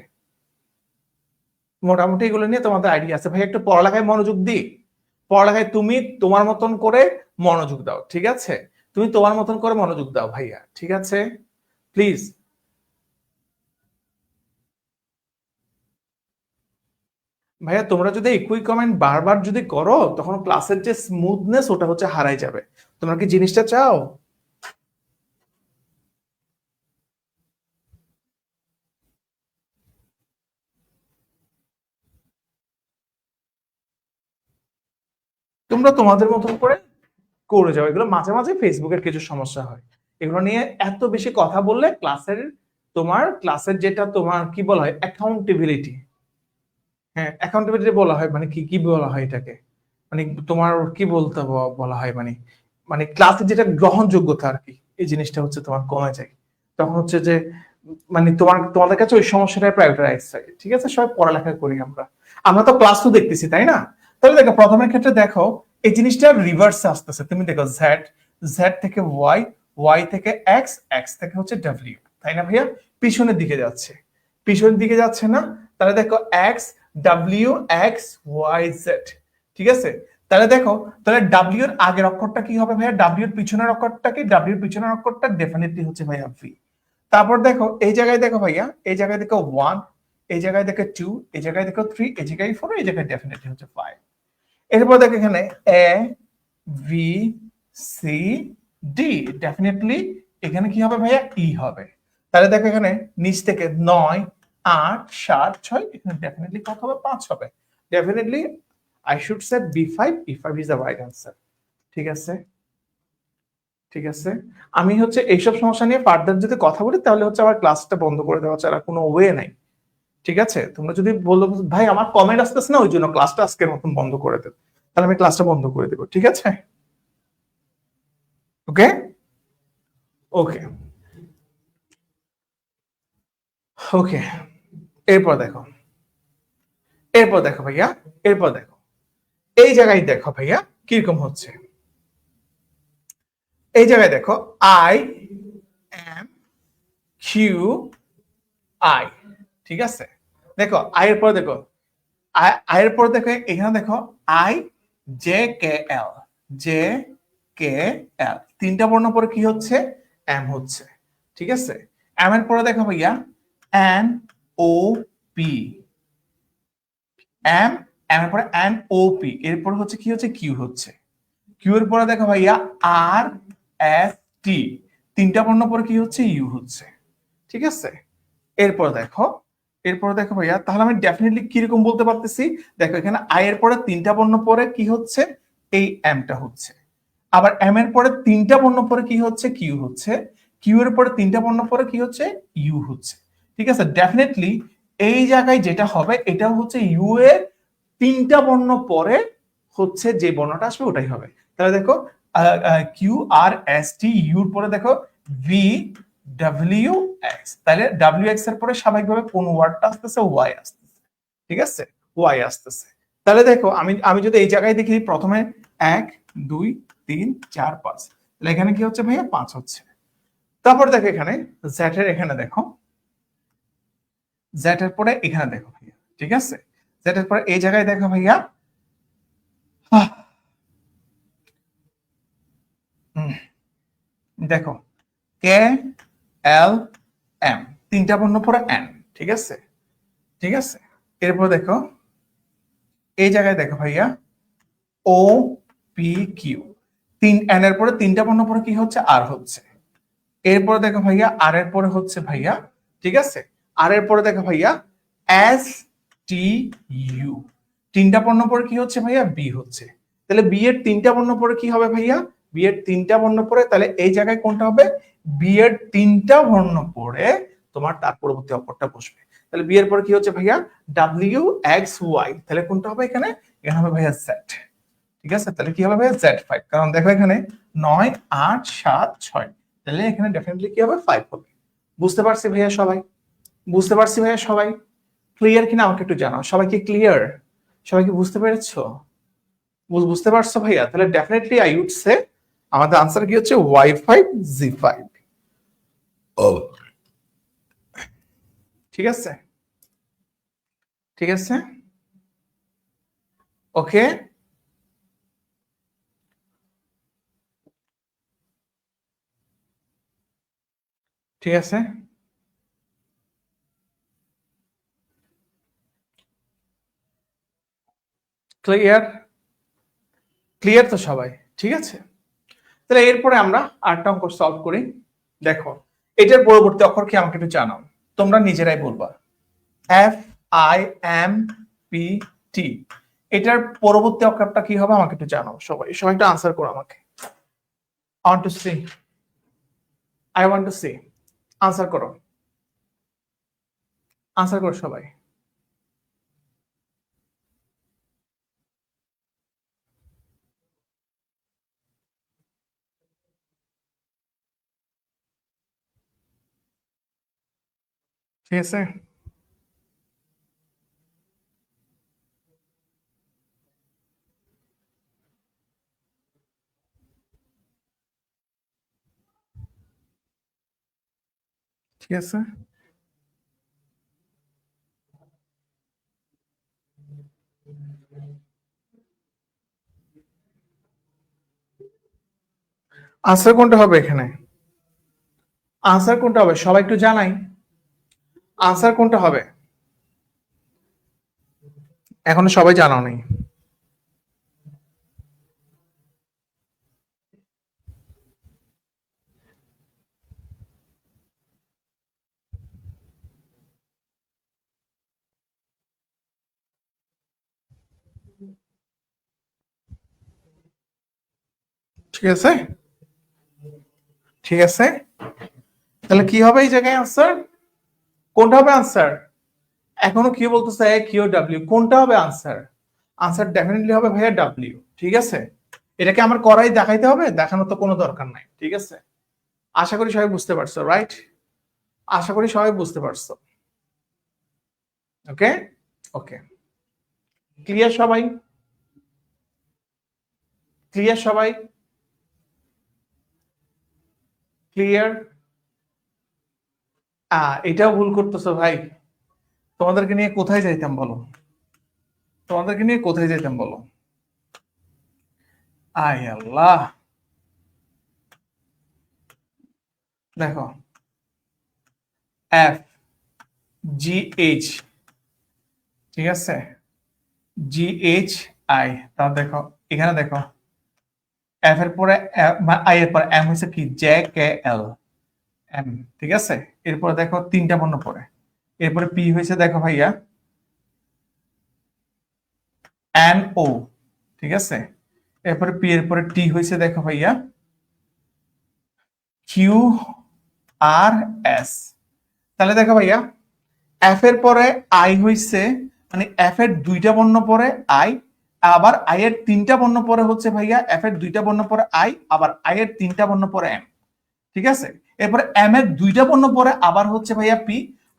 মোটামুটি এগুলো নিয়ে তোমাদের আইডিয়া আছে। ভাই একটু পড়ালেখায় মনোযোগ দিই, পড়ালেখায় তুমি তোমার মতন করে মনোযোগ দাও, ঠিক আছে, তুমি তোমার মতন করে মনোযোগ দাও ভাইয়া, ঠিক আছে, প্লিজ। ভাইয়া তোমরা যদি একই কমেন্ট বারবার যদি করো তখন ক্লাসের যে স্মুথনেস ওটা হচ্ছে হারাই যাবে। তোমরা কি জিনিসটা চাও? তোমরা তোমাদের মতন করে করে যাও, এগুলো মাঝে মাঝে ফেসবুকের কিছু সমস্যা হয়, এগুলো নিয়ে এত বেশি কথা বললে ক্লাসের, তোমার ক্লাসের যেটা তোমার কি বলা হয়, অ্যাকাউন্টেবিলিটি, হ্যাঁ অ্যাকাউন্টেবিলিটি বলা হয়, মানে কি কি বলা হয় এটাকে, মানে তোমার কি বলতে বলা হয়, মানে মানে ক্লাসে যেটা গ্রহণযোগ্যতা আর কি, এই জিনিসটা হচ্ছে তোমার কমে যায়। তখন হচ্ছে যে মানে তোমাদের কাছে ওই সমস্যাটা প্রায়োরিটাইজ থাকে, ঠিক আছে। সবাই পড়ালেখা করি আমরা, আমরা তো ক্লাস তো দেখতেছি তাই না। তাহলে দেখো প্রথমের ক্ষেত্রে দেখো এই জিনিসটা রিভার্সে আসতেছে, তুমি দেখো জেড, জেড থেকে ওয়াই, ওয়াই থেকে এক্স, এক্স থেকে হচ্ছে ডাব্লিউ, তাই না ভাইয়া, পিছনের দিকে যাচ্ছে, পিছনের দিকে যাচ্ছে না। তাহলে দেখো X, W, X, Y, Z, ঠিক আছে। তাহলে দেখো, তাহলে ডাব্লিউ এর আগের অক্ষরটা কি হবে ভাইয়া, ডাব্লিউ এর পিছনের অক্ষরটা কি, ডাব্লিউ এর পিছনের অক্ষরটা ডেফিনেটলি হচ্ছে ভাইয়া ভি। তারপর দেখো এই জায়গায় দেখো ভাইয়া, এই জায়গায় দেখো ওয়ান, এই জায়গায় দেখো টু, এই জায়গায় দেখো থ্রি, এই জায়গায় ফোর, এই জায়গায় ডেফিনেটলি হচ্ছে ফাইভ। এরপর দেখো এখানে এ, ভি, সি, ডি, ডেফিনেটলি এখানে কি হবে ভাইয়া, ই হবে। তাহলে দেখো এখানে নিচ থেকে 9, 8, 7, 6, এখানে ডেফিনেটলি কত হবে, 5 হবে। Definitely I should say B5, E5 is the right answer, ঠিক আছে, ঠিক আছে। আমি হচ্ছে এইসব সমস্যা নিয়ে ফার্দার যদি কথা বলি তাহলে হচ্ছে আমার ক্লাসটা বন্ধ করে দেওয়া ছাড়া কোনো ওয়ে নাই, ঠিক আছে? তোমরা যদি বলো ভাই আমার কমেন্ট আসতেছে না ওই জন্য ক্লাসটা আজকের মতন বন্ধ করে দেব, তাহলে আমি ক্লাসটা বন্ধ করে দেবো, ঠিক আছে? ওকে ওকে ওকে। এরপর দেখো, এরপর দেখো ভাইয়া, এরপর দেখো এই জায়গায় দেখো ভাইয়া কিরকম হচ্ছে। এই জায়গায় দেখো আই এম কিউ আই, ঠিক আছে? দেখো আই এর পরে দেখো, আই এর পরে দেখো এখানে দেখো I J K L, J K L, তিনটা বর্ণ পরে কি হচ্ছে? এম হচ্ছে, ঠিক আছে? এম এর পরে দেখো ভাইয়া N O P, M, M এর পরে এন ও পি, এরপর হচ্ছে কি হচ্ছে? কিউ হচ্ছে। কিউ এর পরে দেখো ভাইয়া আর এস টি, তিনটা বর্ণ পরে কি হচ্ছে? ইউ হচ্ছে, ঠিক আছে? এরপর দেখো, এরপর দেখো ভাইয়া তাহলে আমি ডেফিনেটলি কিরকম বলতে পারতেছি, দেখো এখানে আই এর পরে তিনটা বর্ণ পরে কি হচ্ছে? এই এমটা হচ্ছে। আবার এম এর পরে তিনটা বর্ণ পরে কি হচ্ছে? কিউ হচ্ছে। কিউ এর পরে তিনটা বর্ণ পরে কি হচ্ছে? ইউ হচ্ছে, ঠিক আছে? ডেফিনেটলি এই জায়গায় যেটা হবে এটা হচ্ছে ইউ এর তিনটা বর্ণ পরে হচ্ছে যে বর্ণটা আসবে ওটাই হবে। তাহলে দেখো কিউ আর এস টি, ইউর পরে দেখো ভি ডাব্লিউ এক্স, তাহলে ডাব্লিউ এক্স এর পরে স্বাভাবিকভাবে কোন ওয়ার্ডটা আসতেছে? ওয়াই আসতেছে, ঠিক আছে? ওয়াই আসতেছে। তাহলে দেখো আমি আমি যদি এই জায়গায় দেখি প্রথমে 1 2 3 4 5, তাহলে এখানে কি হচ্ছে ভাইয়া? 5 হচ্ছে। তারপর দেখো এখানে জেড এর, এখানে দেখো জেড এর পরে এখানে দেখো ভাইয়া, ঠিক আছে? জেড এর পরে এই জায়গায় দেখো ভাইয়া দেখো কে এল এম, তিনটা বর্ণ পরে এন, ঠিক আছে? ঠিক আছে, এরপর দেখো এই জায়গায় দেখো ভাইয়া ও পি কিউ, তিন এন এর পরে তিনটা বর্ণ পরে কি হচ্ছে? আর হচ্ছে। এরপরে দেখো ভাইয়া আর এর পরে হচ্ছে ভাইয়া, ঠিক আছে? আর এর পরে দেখো ভাইয়া এস টি ইউ, তিনটা বর্ণ পরে কি হচ্ছে ভাইয়া? বি হচ্ছে। তাহলে বি এর তিনটা বর্ণ পরে কি হবে ভাইয়া? বি এর তিনটা বর্ণ পরে, তাহলে এই জায়গায় কোনটা হবে? বি এর তিনটা বর্ণ পরে তোমার তার পরবর্তী অক্ষরটা বসবে। তাহলে বি এর পরে কি হচ্ছে ভাইয়া? ডাব্লিউ এক্স ওয়াই, তাহলে কোনটা হবে এখানে? এখানে হবে ভাইয়া জেড, ঠিক আছে? তাহলে কি হবে ভাইয়া? Z5, কারণ দেখো এখানে 9 8 7 6, তাহলে এখানে ডেফিনেটলি কি হবে? 5 হবে। বুঝতে পারছি ভাইয়া সবাই? বুঝতে পারছি ভাইয়া সবাই? ক্লিয়ার কিনা আমাকে একটু জানাও, সবাই কি ক্লিয়ার? সবাই কি বুঝতে পেরেছো? বুঝতে পারছো ভাইয়া? তাহলে ডেফিনেটলি আই উড সে আমাদের আনসার কি হচ্ছে? Y5 Z5, ঠিক আছে? ঠিক আছে, ওকে। ঠিক আছে, ক্লিয়ার? ক্লিয়ার তো সবাই? ঠিক আছে, তাহলে এরপরে আমরা আটটা অঙ্ক সলভ করি। দেখো এটার পরবর্তী অক্ষর কি আমাকে একটু জানাও, তোমরা নিজেরাই বলবা। F I am P T, এটার পরবর্তী অক্ষরটা কি হবে আমাকে একটু জানাও সবাই, সবাই একটু আনসার করো আমাকে। I want to see, I want to see, answer করো, আনসার করো সবাই। ঠিক আছে, ঠিক আছে, আনসার কোনটা হবে এখানে? আনসার কোনটা হবে সবাই একটু জানাই, আনসার কোনটা হবে? এখনো সবাই জানাও নেই। ঠিক আছে, ঠিক আছে, তাহলে কি হবে এই জায়গায় আনসার? কোনটা হবে আনসার? এখনো কি বলতেছে কিউ ডাব্লিউ, কোনটা হবে আনসার? আনসার ডেফিনেটলি হবে ভাইয়া ডাব্লিউ। ঠিক আছে, এটাকে আমার করাই দেখাইতে হবে? দেখানোর তো কোনো দরকার নাই। ঠিক আছে, আশা করি সবাই বুঝতে পারছো, রাইট? আশা করি সবাই বুঝতে পারছো। ওকে ওকে, ক্লিয়ার সবাই? ক্লিয়ার সবাই? ক্লিয়ার? এটাও ভুল করতেছো ভাই। তোমাদেরকে নিয়ে কোথায় যাইতাম বলো? তোমাদেরকে নিয়ে কোথায় যাইতাম বলো? আয় আল্লাহ, দেখো এফ জি এইচ, ঠিক আছে, জি এইচ আই। তাহলে দেখো এখানে দেখো এফ এর পরে আই এর পরে এম হয়েছে কি জে কে এল এম, ঠিক আছে। এরপরে দেখো তিনটা বর্ণ পরে, এরপরে পি হয়েছে দেখো ভাইয়া এন ও, ঠিক আছে। এরপরে পি এর পরে টি হয়েছে দেখো ভাইয়া কিউ আর এস। তাহলে দেখো ভাইয়া এফ এর পরে আই হইছে, মানে এফ এর দুইটা বর্ণ পরে আই, আবার আই এর তিনটা বর্ণ পরে হচ্ছে ভাইয়া এফ এর দুইটা বর্ণ পরে আই, আবার আই এর তিনটা বর্ণ পরে এম, ঠিক আছে। এরপরে এম এর দুইটা বর্ণ পরে আবার হচ্ছে ভাইয়া পি,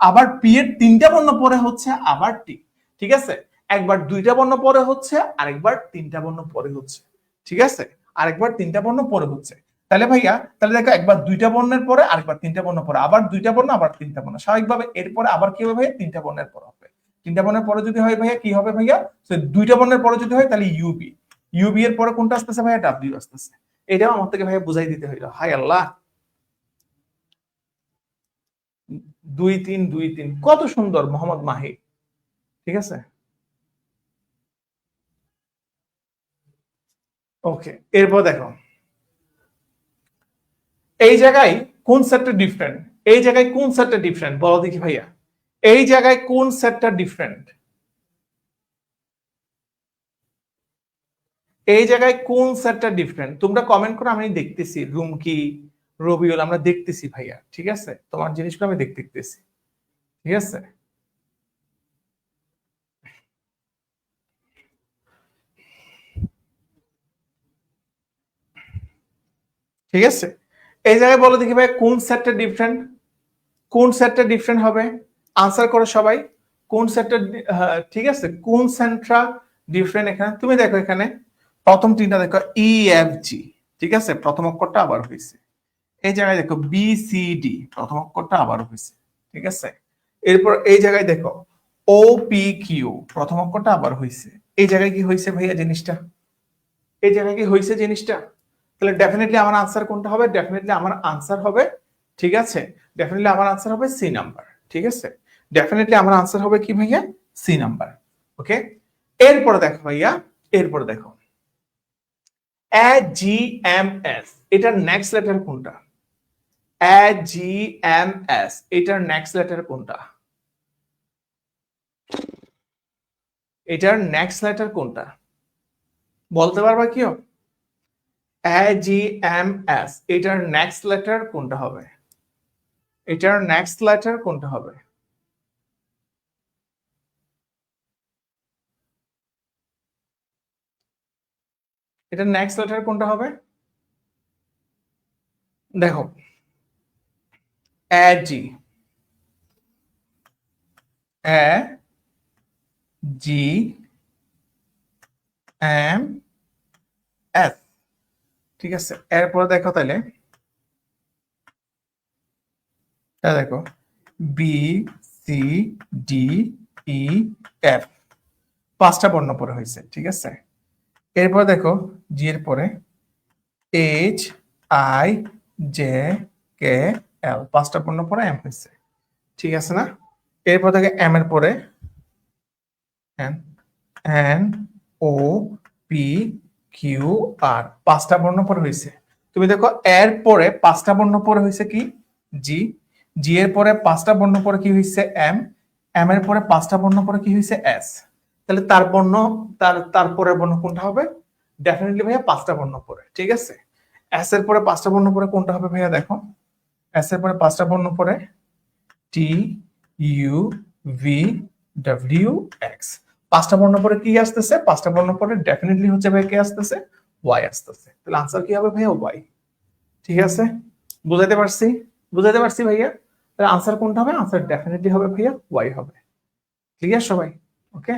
আবার পি এর তিনটা বর্ণ পরে হচ্ছে আবার টি, ঠিক আছে। একবার দুইটা বর্ণ পরে হচ্ছে, আরেকবার তিনটা বর্ণ পরে হচ্ছে, ঠিক আছে, আরেকবার তিনটা বর্ণ পরে হচ্ছে। তাহলে ভাইয়া, তাহলে দেখো একবার দুইটা বর্ণের পরে, আরেকবার তিনটা বর্ণ পরে, আবার দুইটা বর্ণ, আবার তিনটা বর্ণ, স্বাভাবিকভাবে এরপরে আবার কি হবে ভাইয়া? তিনটা বর্ণের পর হবে। তিনটা বর্ণের পরে যদি হয় ভাইয়া কি হবে ভাইয়া? দুইটা বর্ণের পরে যদি হয় তাহলে ইউবি, ইউবি এর পরে কোনটা আসতেছে ভাইয়া? ডাব্লিউ আসতেছে। এটাও আমার থেকে ভাইয়া বুঝাই দিতে হইলো। হাই আল্লাহ, 2-3-2-3, কত সুন্দর মোহাম্মদ মাহি, ঠিক আছে। ওকে, এরপর দেখো এই জায়গায় কোন সেটটা ডিফারেন্ট? এই জায়গায় কোন সেটটা ডিফারেন্ট বলো দেখি ভাইয়া, এই জায়গায় কোন সেটটা ডিফারেন্ট? এই জায়গায় কোন সেটটা ডিফারেন্ট? তোমরা কমেন্ট করো, আমি দেখতেছি। রুমকি, রবিউল, আমরা দেখতেছি ভাইয়া, ঠিক আছে, তোমার জিনিসগুলো আমি দেখতেছি, ঠিক আছে। ঠিক আছে, এই জায়গায় বলো দেখি ভাই কোন সেটটা ডিফারেন্ট? কোন সেটটা ডিফারেন্ট হবে? আনসার করো সবাই, কোন সেটটা, ঠিক আছে, কোন সেন্ট্রা ডিফারেন্ট? এখানে তুমি দেখো, এখানে প্রথম তিনটা দেখো ই এফ জি, ঠিক আছে, প্রথম অক্ষরটা আবার হয়েছে। এই জায়গায় দেখো বি সি ডি, প্রথম অক্ষরটা আবার হয়েছে, ঠিক আছে। এরপর এই জায়গায় দেখো ও পি কিউ, প্রথম অক্ষরটা আবার হয়েছে। এই জায়গায় কি হয়েছে ভাইয়া জিনিসটা? এই জায়গায় কি হয়েছে জিনিসটা? তাহলে ডেফিনেটলি আমার আনসার কোনটা হবে? ডেফিনেটলি আমার আনসার হবে, ঠিক আছে, ডেফিনেটলি আমার আনসার হবে সি নাম্বার, ঠিক আছে। ডেফিনেটলি আমার আনসার হবে কি ভাইয়া? C number. ওকে, এরপরে দেখো ভাইয়া, এরপরে দেখো এ জি এম এস, এটার নেক্সট লেটার কোনটা? এ জি এম এস, এটার নেক্সট লেটার কোনটা? এটার নেক্সট লেটার কোনটা বলতে পারবা কেউ? এ জি এম এস, এটার নেক্সট লেটার কোনটা হবে? এটার নেক্সট লেটার কোনটা হবে? এটার নেক্সট লেটার কোনটা হবে? দেখো এ জি, এ জি এম এস, ঠিক আছে। এরপরে দেখো তাহলে দেখো B C D E F, পাঁচটা বর্ণ পরে হয়েছে, ঠিক আছে। এরপর দেখো জি এর পরে এইচ আই জে কে এল, পাঁচটা বর্ণ পরে এম হয়েছে, ঠিক আছে না? এরপর দেখো এম এর পরে N, N O P Q R, পাঁচটা বর্ণ পরে হয়েছে। তুমি দেখো এর পরে পাঁচটা বর্ণ পরে হয়েছে কি? জি, জি এর পরে পাঁচটা বর্ণ পরে কি হয়েছে? এম, এম এর পরে পাঁচটা বর্ণ পরে কি হয়েছে? এস। তাহলে তার বর্ণ, তারপরে বর্ণ কোনটা হবে? ডেফিনেটলি ভাইয়া পাঁচটা বর্ণ পরে, ঠিক আছে। এস এর পরে পাঁচটা বর্ণ পরে কোনটা হবে ভাইয়া? দেখো এস এর পরে পাঁচটা বর্ণ পরে T U V W x. পাঁচটা বর্ণ পরে কি আসতেছে? পাঁচটা বর্ণ পরে ডেফিনেটলি হচ্ছে ভাই কে আসতেছে? ওয়াই আসতেছে। তাহলে আনসার কি হবে ভাইয়া? ওয়াই। ঠিক আছে, বুঝাইতে পারছি? বুঝাইতে পারছি ভাইয়া? তাহলে আনসার কোনটা হবে? আনসার ডেফিনেটলি হবে ভাইয়া ওয়াই হবে। ক্লিয়ার সবাই? ওকে,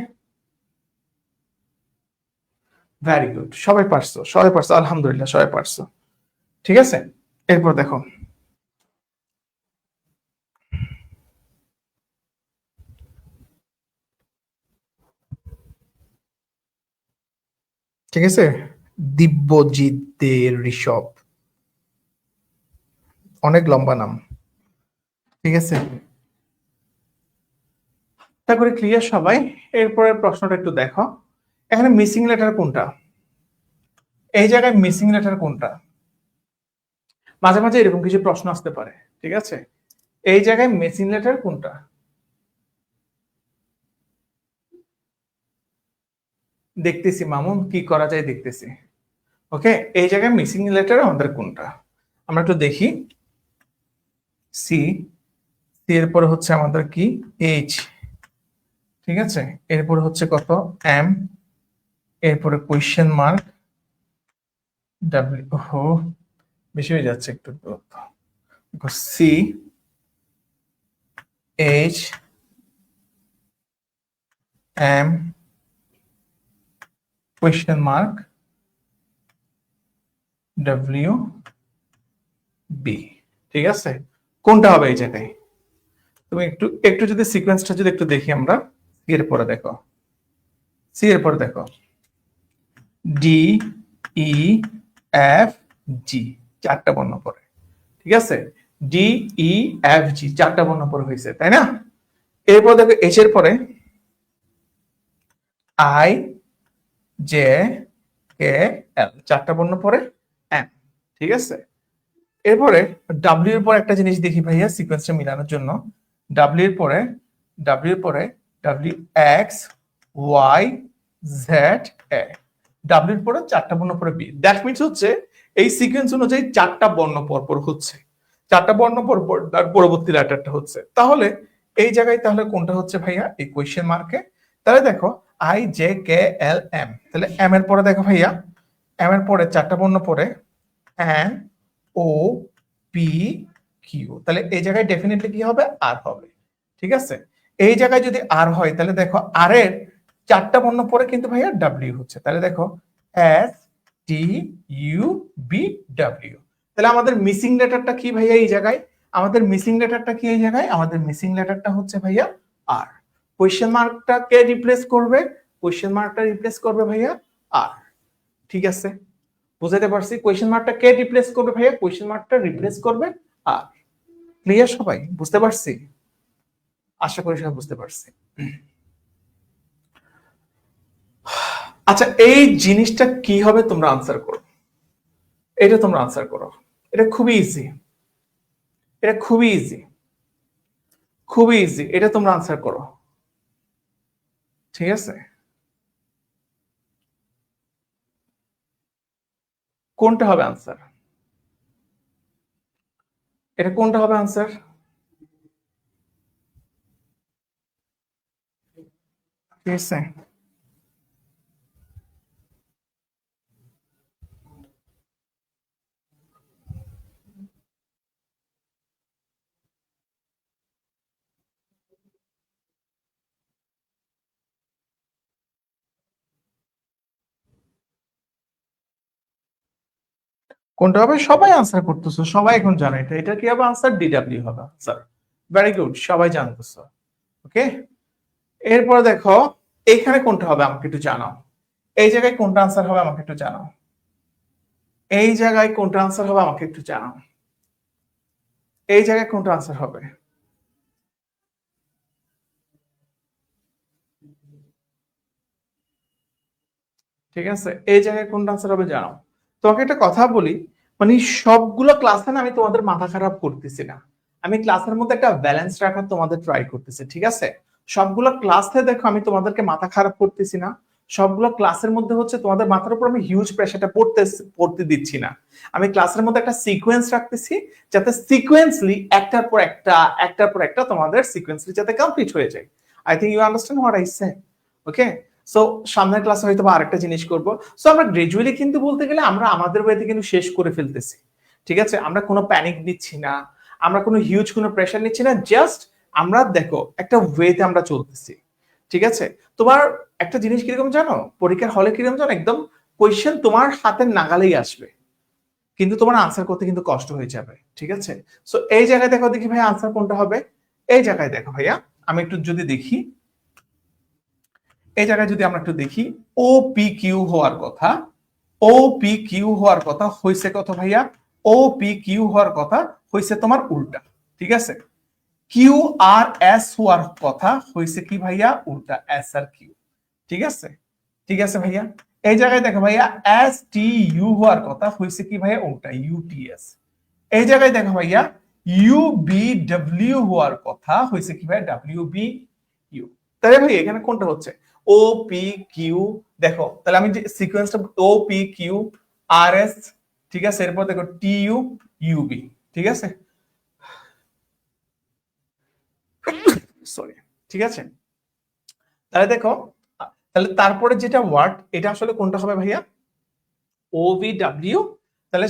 ভেরি গুড, সবাই পারছো, সবাই পারছো, আলহামদুলিল্লাহ সবাই পারছো। ঠিক আছে, এরপর দেখো, ঠিক আছে, দিব্যজিৎ দে ঋষভ, অনেক লম্বা নাম। ঠিক আছে, তা করে ক্লিয়ার সবাই? এরপরের প্রশ্নটা একটু দেখো, এখানে মিসিং লেটার কোনটা? এই জায়গায় মিসিং লেটার কোনটা? মাঝে মাঝে এরকম কিছু প্রশ্ন আসতে পারে। ঠিক আছে, এই জায়গায় মিসিং লেটার কোনটা? দেখতেছি মামুন, কি করা যায় দেখতেছি। ওকে, এই জায়গায় মিসিং লেটার আমাদের কোনটা? আমরা একটু দেখি। সি, সি এরপরে হচ্ছে আমাদের কি? এইচ। ঠিক আছে, এরপরে হচ্ছে কত? এম, এরপরে কোয়েশ্চেন মার্ক, ডাব্লিউ, ও বেশি হয়ে যাচ্ছে একটু। C, H, M, question mark, W, B. ঠিক আছে, কোনটা হবে এই জায়গায়? তুমি একটু একটু যদি সিকোয়েন্সটা যদি একটু দেখি আমরা। সি এর পরে দেখো, সি এর পরে দেখো, ডি, ই, এফ, জি, চারটা বর্ণ পরে। ঠিক আছে, ডি, ই, এফ, জি, চারটা বর্ণ পরে হয়েছে, তাই না? এরপর দেখো এইচ এর পরে আই, জে, কে, এল, চারটা বর্ণ পরে এম। ঠিক আছে, এরপরে ডাব্লিউ এর পরে একটা জিনিস দেখি ভাইয়া সিকোয়েন্সটা মিলানোর জন্য। ডাব্লিউ এর পরে, ডাব্লিউ এর পরে ডাব্লিউ এক্স, ওয়াই, জেড, এ। ডাব্লিউ এর পরে চারটা বর্ণ পরে বি। দ্যাট মিনস হচ্ছে এই সিকোয়েন্স অনুযায়ী চারটা বর্ণ পরপর হচ্ছে, চারটা বর্ণ পরপর তার পরবর্তী লেটারটা হচ্ছে। তাহলে এই জায়গায় তাহলে কোনটা হচ্ছে ভাইয়া? এই কোয়েশ্চেন মার্কে। তাহলে দেখো I, J, K, L, M. তাহলে এম এর পরে দেখো ভাইয়া, এম এর পরে চারটা বর্ণ পরে এন, ও, পি, কিউ। তাহলে এই জায়গায় ডেফিনেটলি কি হবে? আর হবে। ঠিক আছে, এই জায়গায় যদি আর হয় তাহলে দেখো আর এর চারটা বর্ণ পরে কিন্তু ভাইয়া ডাব্লিউ হচ্ছে। তাহলে দেখো S, T, U, B, W. তাহলে আমাদের মিসিং লেটারটা কি ভাইয়া এই জায়গায়? আমাদের মিসিং লেটারটা কি এই জায়গায়? আমাদের মিসিং লেটারটা হচ্ছে ভাইয়া আর। কোয়েশ্চেন মার্কটা কে রিপ্লেস করবে? কোয়েশ্চেন মার্কটা রিপ্লেস করবে ভাইয়া আর। ঠিক আছে, বুঝাতে পারছি? কোয়েশ্চেন মার্কটা কে রিপ্লেস করবে ভাইয়া? কোয়েশ্চেন মার্কটা রিপ্লেস করবে আর। ক্লিয়ার সবাই? বুঝতে পারছি? আশা করি সবাই বুঝতে পারছি। আচ্ছা, এই জিনিসটা কি হবে তোমরা আনসার করো, এটা তোমরা আনসার করো। এটা খুবই ইজি, এটা খুবই ইজি, খুবই ইজি, এটা তোমরা আনসার করো। ঠিক আছে, কোনটা হবে আনসার? এটা কোনটা হবে আনসার? ঠিক আছে, কোনটা হবে? সবাই আনসার করতেছো, সবাই এখন জানে এটা। এটা কি হবে আনসার? ডিডব্লিউ হবে আনসার। ভেরি গুড, সবাই জানতেছো। ওকে, এরপর দেখো এখানে কোনটা হবে আমাকে একটু জানাও। এই জায়গায় কোনটা আনসার হবে আমাকে একটু জানাও। এই জায়গায় কোনটা আনসার হবে আমাকে একটু জানাও। এই জায়গায় কোনটা আনসার হবে? ঠিক আছে, এই জায়গায় কোনটা আনসার হবে জানাও। তোমাকে একটা কথা বলি, মানে সবগুলো ক্লাসে না আমি তোমাদের মাথা খারাপ করতেছি না, আমি ক্লাসের মধ্যে একটা ব্যালেন্স রাখার তোমাদের ট্রাই করতেছি। ঠিক আছে, সবগুলো ক্লাসে দেখো আমি তোমাদেরকে মাথা খারাপ করতেছি না, সবগুলো ক্লাসের মধ্যে হচ্ছে তোমাদের মাথার উপর আমি হিউজ প্রেশারটা পড়তে দিচ্ছি না। আমি ক্লাসের মধ্যে একটা সিকোয়েন্স রাখতেছি, যাতে সিকোয়েন্সলি একটার পর একটা একটার পর একটা তোমাদের সিকোয়েন্সলি যাতে কমপ্লিট হয়ে যায়। I think you understand what I say. Okay, so সামনের ক্লাসে হয়তো বা আরেকটা জিনিস করব। সো আমরা গ্রাজুয়ালি কিন্তু বলতে গেলে আমরা আমাদের ওয়েতে কিন্তু শেষ করে ফেলতেছি, ঠিক আছে? আমরা কোনো প্যানিক নিচ্ছি না, আমরা কোনো হিউজ কোনো প্রেশার নিচ্ছি না, জাস্ট আমরা দেখো একটা ওয়েতে আমরা চলতেছি, ঠিক আছে? তোমার একটা জিনিস কিরকম জানো, পরীক্ষার হলে কিরকম জানো, একদম কোয়েশ্চেন তোমার হাতের নাগালেই আসবে, কিন্তু তোমার আনসার করতে কিন্তু কষ্ট হয়ে যাবে, ঠিক আছে? সো এই জায়গায় দেখো, দেখি ভাই আনসার কোনটা হবে। এই জায়গায় দেখো ভাইয়া, আমি একটু যদি দেখি, এই জায়গায় যদি আমরা একটু দেখি, ও পি কিউ হওয়ার কথা, ও পি কিউ হওয়ার কথা হয়েছে কত ভাইয়া? ও পি কিউ হওয়ার কথা হয়েছে তোমার উল্টা, ঠিক আছে? কিউ আর এস হওয়ার কথা হয়েছে কি ভাইয়া? উল্টা, এস আর কিউ, ঠিক আছে? ঠিক আছে ভাইয়া। এই জায়গায় দেখো ভাইয়া, এস টি ইউ হওয়ার কথা হয়েছে কি ভাইয়া? উল্টা, ইউটিএস। এই জায়গায় দেখো ভাইয়া, ইউ বি ডব্লিউ হওয়ার কথা হয়েছে কি ভাইয়া? W B U. তাহলে ভাই এখানে কোনটা হচ্ছে? O P Q. দেখো তাহলে আমি যে সিকোয়েন্সটা, O P Q R S, ঠিক আছে, এরপর দেখো টি ইউ ইউ বি, ঠিক আছে, সরি, ঠিক আছে? তাহলে দেখো, তাহলে তারপরে যেটা ওয়ার্ড, এটা আসলে কোনটা হবে ভাইয়া? ও বি ডাব্লিউ। তাহলে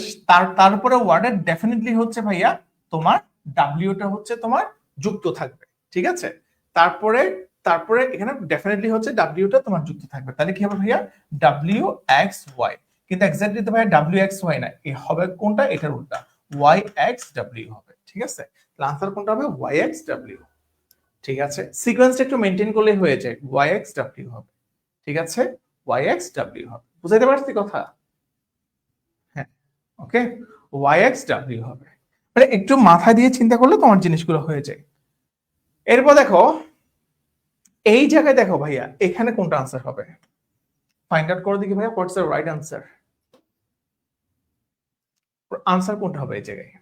তারপরে ওয়ার্ডের ডেফিনেটলি হচ্ছে ভাইয়া তোমার ডাব্লিউটা হচ্ছে তোমার যুক্ত থাকবে, ঠিক আছে? তারপরে তারপরে এখানে ডেফিনেটলি হচ্ছে ডাব্লিউটা তোমার যুক্ত থাকবে। তাহলে কি হবে ভাইয়া? W X Y. কিন্তু এক্স্যাক্টলি তো ভাইয়া ডাব্লিউ এক্স ওয়াই না, এ হবে কোনটা? এটার উল্টা, ওয়াই এক্স ডাব্লিউ হবে, ঠিক আছে? তাহলে আনসার কোনটা হবে? ওয়াই এক্স ডাব্লিউ, ঠিক আছে? সিকোয়েন্সটা একটু মেনটেন করলেই হয়ে যায়, ওয়াই এক্স ডাব্লিউ হবে, ঠিক আছে? ওয়াই এক্স ডাব্লিউ হবে। বুঝাইতে পারছি কথা? হ্যাঁ, ওকে, ওয়াই এক্স ডাব্লিউ হবে। মানে একটু মাথা দিয়ে চিন্তা করলে তোমার জিনিসগুলো হয়ে যায়। এরপর দেখো, এই জায়গায় দেখো ভাইয়া, এখানে কোনটা আনসার হবে? ফাইন্ড আউট করো দেখি ভাইয়া, what's the right answer. Answer কোনটা হবে এই জায়গায়?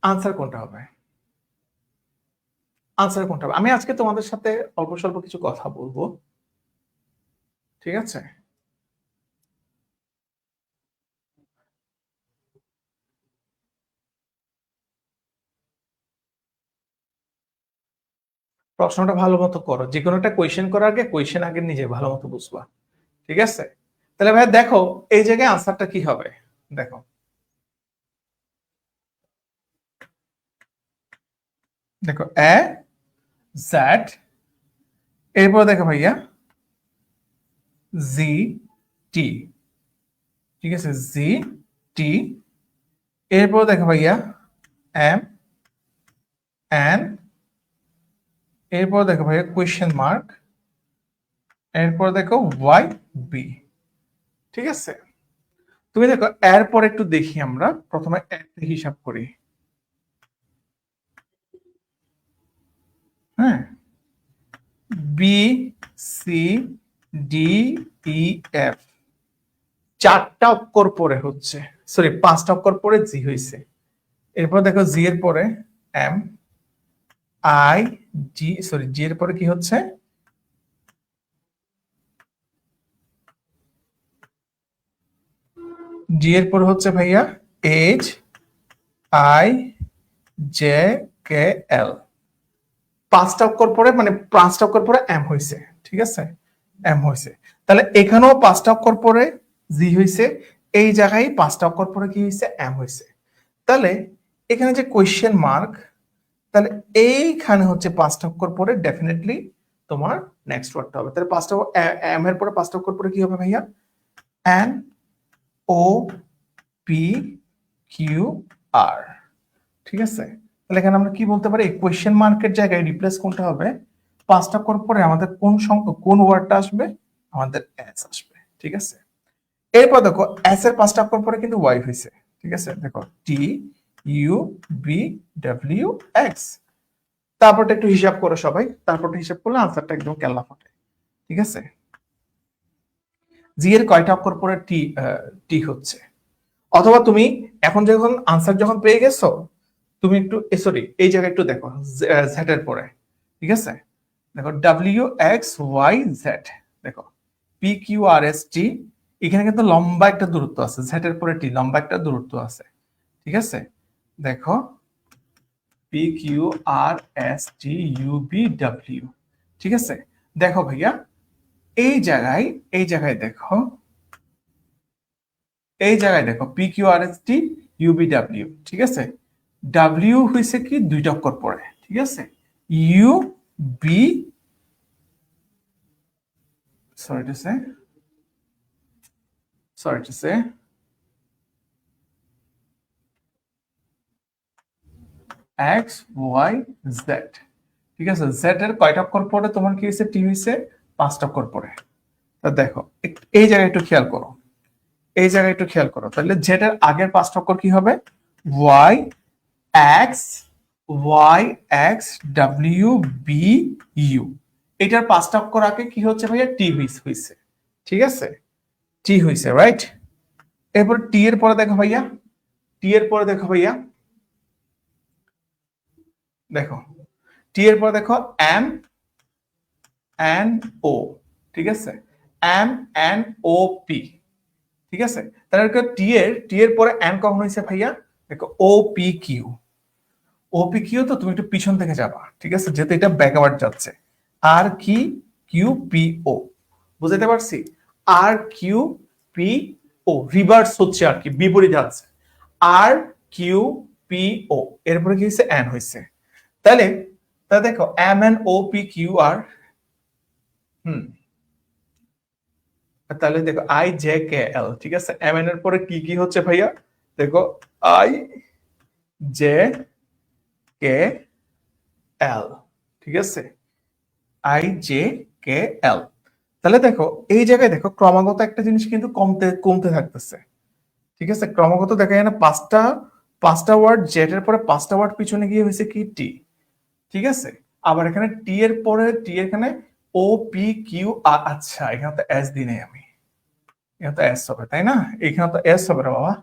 আনসার কোনটা হবে? আনসার কোনটা হবে? আমি আজকে তোমাদের সাথে অল্প স্বল্প কিছু কথা বলবো, ঠিক আছে? প্রশ্নটা ভালো মতো করো, যে কোনো একটা কোয়েশ্চেন করার আগে কোয়েশ্চেন আগে নিজে ভালো মতো বুঝবা, ঠিক আছে? তাহলে ভাইয়া দেখো এই জায়গায় আনসারটা কি হবে, দেখো, দেখো এ জেড, এরপর দেখো ভাইয়া জি টি, ঠিক আছে, জি টি, এরপর দেখো ভাইয়া এম এন, এরপর দেখো ভাইয়া কোয়েশ্চেন মার্ক, এরপর দেখো ওয়াই বি, ঠিক আছে? তুমি দেখো এরপর একটু দেখি, আমরা প্রথমে একটা হিসাব করি, হ্যাঁ, B C D E F, চারটা অক্ষর পরে হচ্ছে, সরি পাঁচটা অক্ষর পরে জি হয়েছে। এরপর দেখো জি এর পরে এম আই জি, সরি জি এর পরে কি হচ্ছে? জি এর পরে হচ্ছে ভাইয়া এইচ আই জে কে এল, পাঁচটা অক্ষর পরে, মানে পাঁচটা অক্ষর পরে এম হয়েছে, ঠিক আছে? এম হয়েছে। তাহলে এখানেও পাঁচটা অক্ষর পরে জি হয়েছে, এই জায়গায় পাঁচটা অক্ষর পরে কি হয়েছে? এম হয়েছে। তাহলে এখানে যে কোয়েশ্চেন মার্ক, তাহলে এইখানে হচ্ছে পাঁচটা অক্ষর পরে ডেফিনেটলি তোমার নেক্সট ওয়ার্ডটা হবে। তাহলে পাঁচটা এম এর পরে পাঁচটা অক্ষর পরে কি হবে ভাইয়া? এন ও পি কিউ আর, ঠিক আছে? তাহলে এখানে আমরা কি বলতে পারি? কোয়েশ্চেন মার্কের জায়গায় রিপ্লেস কোনটা হবে? পাঁচটা অক্ষর পরে আমাদের কোন সংখ্যা, কোন ওয়ার্ডটা আসবে? আমাদের এস আসবে, ঠিক আছে? এরপর দেখো এস এর পাঁচটা অক্ষর পরে কিন্তু ওয়াই হয়েছে, ঠিক আছে? দেখো T U B W X. তারপরটা একটু হিসাব করো সবাই, তারপরটা হিসাব করলে আনসারটা একদম কেল্লা ফাটে, ঠিক আছে? জি এর কয়টা অক্ষর পরে টি টি হচ্ছে? অথবা তুমি এখন যখন আনসার যখন পেয়ে গেছো, তুমি একটু সরি এই জায়গায় একটু দেখো জেড এর পরে, ঠিক আছে? দেখো ডাব্লিউ এক্স ওয়াই জেড, দেখো পি কিউ আর এস টি, এখানে কিন্তু লম্বা একটা দূরত্ব আছে, জেড এর পরে টি, লম্বা একটা দূরত্ব আছে, ঠিক আছে? দেখো P Q R S T U B W. ঠিক আছে, দেখো ভাইয়া এই জায়গায় দেখো, P Q R S T U B W. ঠিক আছে, ডাব্লিউ হয়েছে কি দুইটা অক্ষর পরে, ঠিক আছে, U B, sorry to say X Y Z. ঠিক আছে, জেড এর কয়টা অক্ষর পরে তোমার কি হয়েছে, টি হয়েছে পাঁচটা অক্ষর পরে। তা দেখো এই জায়গায় একটু খেয়াল করো, তাহলে জেড এর আগের পাঁচটা অক্ষর কি হবে, Y X, W B U. এটার পাঁচটা অক্ষর আগে কি হচ্ছে ভাইয়া, টি হয়েছে। ঠিক আছে, টি হয়েছে, রাইট। এরপর টি এর পরে দেখো ভাইয়া, দেখো টি এর পরে দেখো এম এন ও। ঠিক আছে, এম এন ও পি। ঠিক আছে, তাহলে টি এর পরে এন কখন হয়েছে ভাইয়া, দেখো ও পি কিউ। তো তুমি একটু পিছন থেকে যাবা, ঠিক আছে, যেহেতু এটা ব্যাকওয়ার্ড যাচ্ছে। আর কি কিউ পি ও, বুঝতে পারছি, আর কিউ পি ও রিভার্স হচ্ছে, আর কি বিপরীত যাচ্ছে, আর কিউ পি ও, এরপরে কি হয়েছে, এন হয়েছে। তাহলে দেখো M N O P Q R, তাহলে দেখো আই জে কে এল। ঠিক আছে, এম এন এর পরে কি কি হচ্ছে ভাইয়া, দেখো আই জে কে এল। ঠিক আছে, আই জে কে এল। তাহলে দেখো এই জায়গায় দেখো ক্রমাগত একটা জিনিস কিন্তু কমতে থাকতেছে। ঠিক আছে, ক্রমাগত দেখা যায় না, পাঁচটা ওয়ার্ড জেড এর পরে পাঁচটা ওয়ার্ড পিছনে গিয়ে হয়েছে কি টি। ঠিক আছে, আবার এখানে টি এর পরে এখানে ও পি কিউ আর, আচ্ছা এখানে তো এস দিই নাই আমি, এখানে তো এস হবে তাই না, এখানে তো এস হবে না বাবা,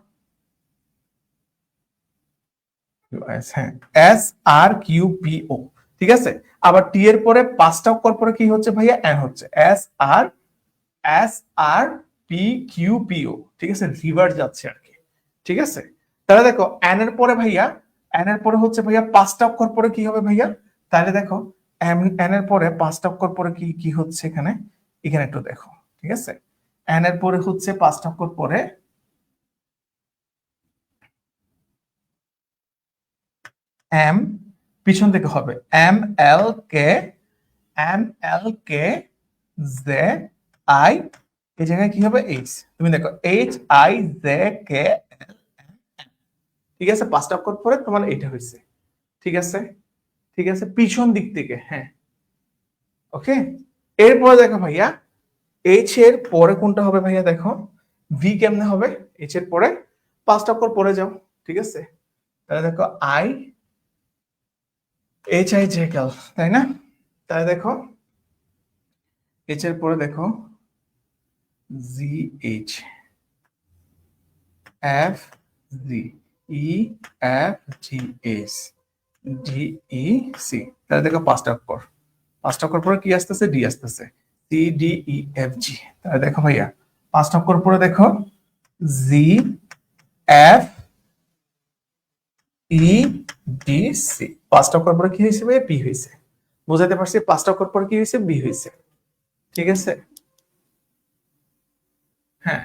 হ্যাঁ এস আর কিউ পি ও। ঠিক আছে, আবার টি এর পরে পাঁচটা অক্ষর পরে কি হচ্ছে ভাইয়া, এন হচ্ছে, এস আর পি কিউ পি ও। ঠিক আছে, রিভার্স যাচ্ছে আর কি। ঠিক আছে, তাহলে দেখো এন এর পরে হচ্ছে ভাইয়া পাঁচটা অক্ষর পরে কি হবে ভাইয়া, তাহলে দেখো এন এর পরে পাঁচটা অক্ষর পরে কি কি হচ্ছে এখানে, একটু দেখো। ঠিক আছে, এন এর পরে হচ্ছে পাঁচটা অক্ষর পরে এম, পিছন থেকে হবে M L K J I, এই জায়গায় কি হবে এইচ। তুমি দেখো H I J K L. ঠিক আছে, পাঁচটা অক্ষর পরে তোমার এইটা হয়েছে। ঠিক আছে, পিছন দিক থেকে, হ্যাঁ ওকে। এরপরে দেখো ভাইয়া এইচ এর পরে কোনটা হবে ভাইয়া, দেখো ভি কেমনে হবে, এইচ এর পরে পাঁচটা অক্ষর পরে যাও। ঠিক আছে, তাহলে দেখো I H I J K L, তাই না, তাহলে দেখো এইচ এর পরে দেখো G H F G E F G H D E C. তাহলে দেখো পাঁচটা অক্ষর পরে কি আসতেছে, ডি আসতেছে, C D E F G. তাহলে দেখো ভাইয়া পাঁচটা অক্ষর পরে দেখো G F E D C, পাঁচটা অক্ষর পরে কি হয়েছে ভাইয়া, বি হয়েছে। বুঝাতে পারছি, পাঁচটা অক্ষর পরে কি হয়েছে, বি হয়েছে। ঠিক আছে, হ্যাঁ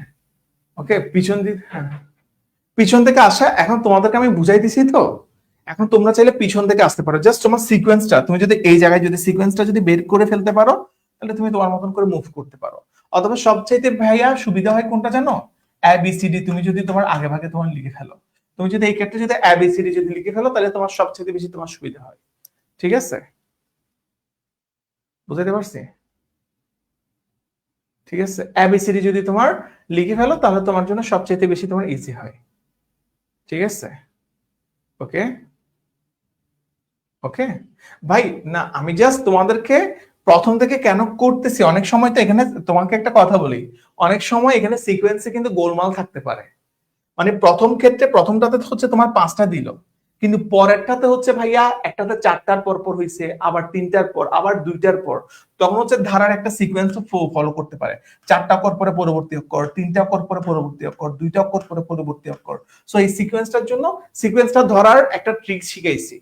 ওকে, পিছন থেকে আসা। এখন তোমাদেরকে আমি বুঝাই দিছি তো, এখন তোমরা চাইলে পিছন থেকে আসতে পারো, জাস্ট তোমার সিকোয়েন্সটা তুমি যদি এই জায়গায় যদি সিকোয়েন্সটা যদি বের করে ফেলতে পারো, তাহলে তুমি তোমার মতন করে মুভ করতে পারো। অথবা সবচাইতে ভাইয়া সুবিধা হয় কোনটা জানো, এবিসিডি তুমি যদি তোমার আগে ভাগে তোমার লিখে ফেলো, তুমি যদি এই ক্ষেত্রে যদি এবিসিডি যদি লিখে ফেলো, তাহলে তোমার সবচেয়ে বেশি তোমার সুবিধা হয়। ঠিক আছে, বুঝাতে পারছি। ঠিক আছে, এবিসিডি যদি তোমার লিখে ফেলো, তাহলে তোমার জন্য সবচেয়ে বেশি তোমার ইজি হয়। ঠিক আছে, ওকে ওকে ভাই, না আমি জাস্ট তোমাদেরকে প্রথম থেকে কেন করতেছি, অনেক সময় তো এখানে তোমাকে একটা কথা বলি, অনেক সময় এখানে সিকোয়েন্সে কিন্তু গোলমাল থাকতে পারে। মানে প্রথমটাতে হচ্ছে তোমার পাঁচটা দিল, কিন্তু পরেরটাতে হচ্ছে ভাইয়া একটাতে চারটার পর পর হইছে, আবার তিনটার পর, আবার দুইটার পর, তখন হচ্ছে ধারার একটা সিকোয়েন্স ফলো করতে পারে। চারটা অক্ষর পরে পরবর্তী অক্ষর, তিনটা অক্ষর পরে পরবর্তী অক্ষর, দুইটা অক্ষর পরে পরবর্তী অক্ষর। সো এই সিকোয়েন্সটার জন্য সিকোয়েন্সটা ধরার একটা ট্রিক শিখাইছি।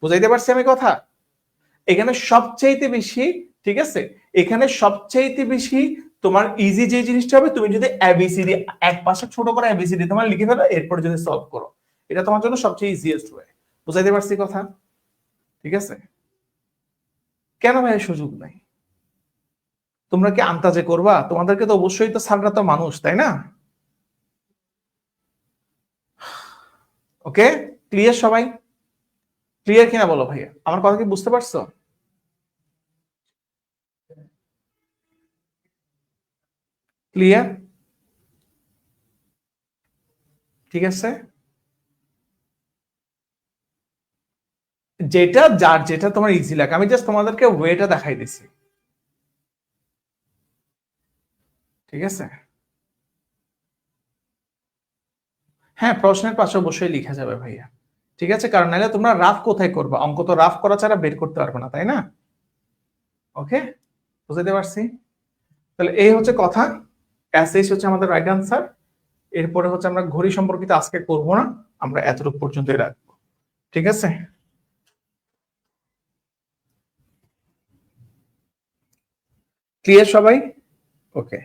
বুঝাইতে পারছি আমি কথা? এখানে সবচাইতে বেশি, ঠিক আছে, এখানে সবচাইতে বেশি তোমার ইজি যে জিনিসটা হবে, তুমি যদি এবিসিডি এক পাশে ছোট করে এবিসিডি তোমার লিখে ফেলো, এরপর যদি সলভ করো, এটা তোমার জন্য সবচেয়ে ইজিয়েস্ট ওয়ে। বুঝাইতে পারছি কথা? ঠিক আছে, কেন ভাই সুযোগ নাই? তোমরা কি আন্তাজে করবা? তোমাদেরকে তো অবশ্যই, তো স্যাররা তো মানুষ, তাই না? ওকে, ক্লিয়ার সবাই? ক্লিয়ার কিনা বলো ভাইয়া, আমার কথা কি বুঝতে পারছো? ক্লিয়ার? ঠিক আছে, যেটা যার যেটা তোমার ইজি লাগে, আমি জাস্ট তোমাদেরকে ওয়েটা দেখাই দিছি। ঠিক আছে, হ্যাঁ প্রশ্নের পাশে অবশ্যই লিখা যাবে ভাইয়া। ঠিক আছে, কারণ নাহলে তোমরা রাফ কোথায় করবে? অঙ্ক তো রাফ করা ছাড়া বের করতে পারবে না, তাই না? ওকে, বুঝতে পারছি। তাহলে এই হচ্ছে কথা, এসএস হচ্ছে আমাদের রাইট আনসার। এরপরে হচ্ছে আমরা ঘড়ি সম্পর্কিত আজকে করব না, আমরা এতটুকু পর্যন্তই রাখবো। ঠিক আছে, ক্লিয়ার সবাই? ওকে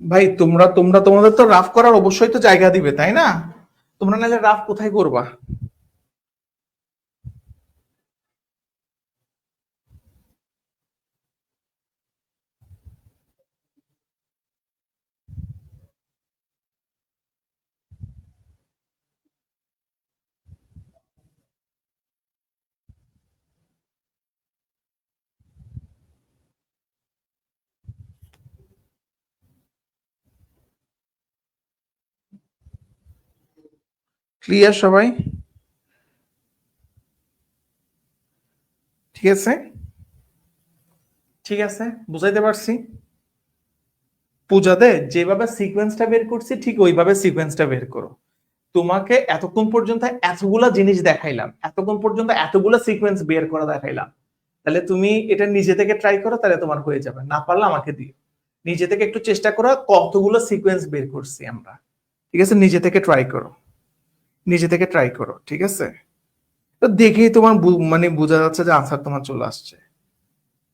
ভাই, তোমরা তোমরা তোমাদের তো রাফ করার অবশ্যই তো জায়গা দিবে, তাই না? তোমরা নাহলে রাফ কোথায় করবা? ক্লিয়ার সবাই? ঠিক আছে, ঠিক আছে, বুঝাইতে পারছি। পূজাতে যেভাবে সিকোয়েন্সটা বের করছি, ঠিক ওইভাবে সিকোয়েন্সটা বের করো। তোমাকে এতক্ষণ পর্যন্ত এতগুলা জিনিস দেখাইলাম, এতক্ষণ পর্যন্ত এতগুলা সিকোয়েন্স বের করা দেখাইলাম, তাহলে তুমি এটা নিজে থেকে ট্রাই করো, তাহলে তোমার হয়ে যাবে। না পারলে আমাকে দিও, নিজে থেকে একটু চেষ্টা করো, কতগুলো সিকোয়েন্স বের করছি আমরা। ঠিক আছে, নিজে থেকে ট্রাই করো, নিজে থেকে ট্রাই করো, ঠিক আছে? তো দেখেই তোমার মানে বোঝা যাচ্ছে যে আনসার তোমার চলে আসছে।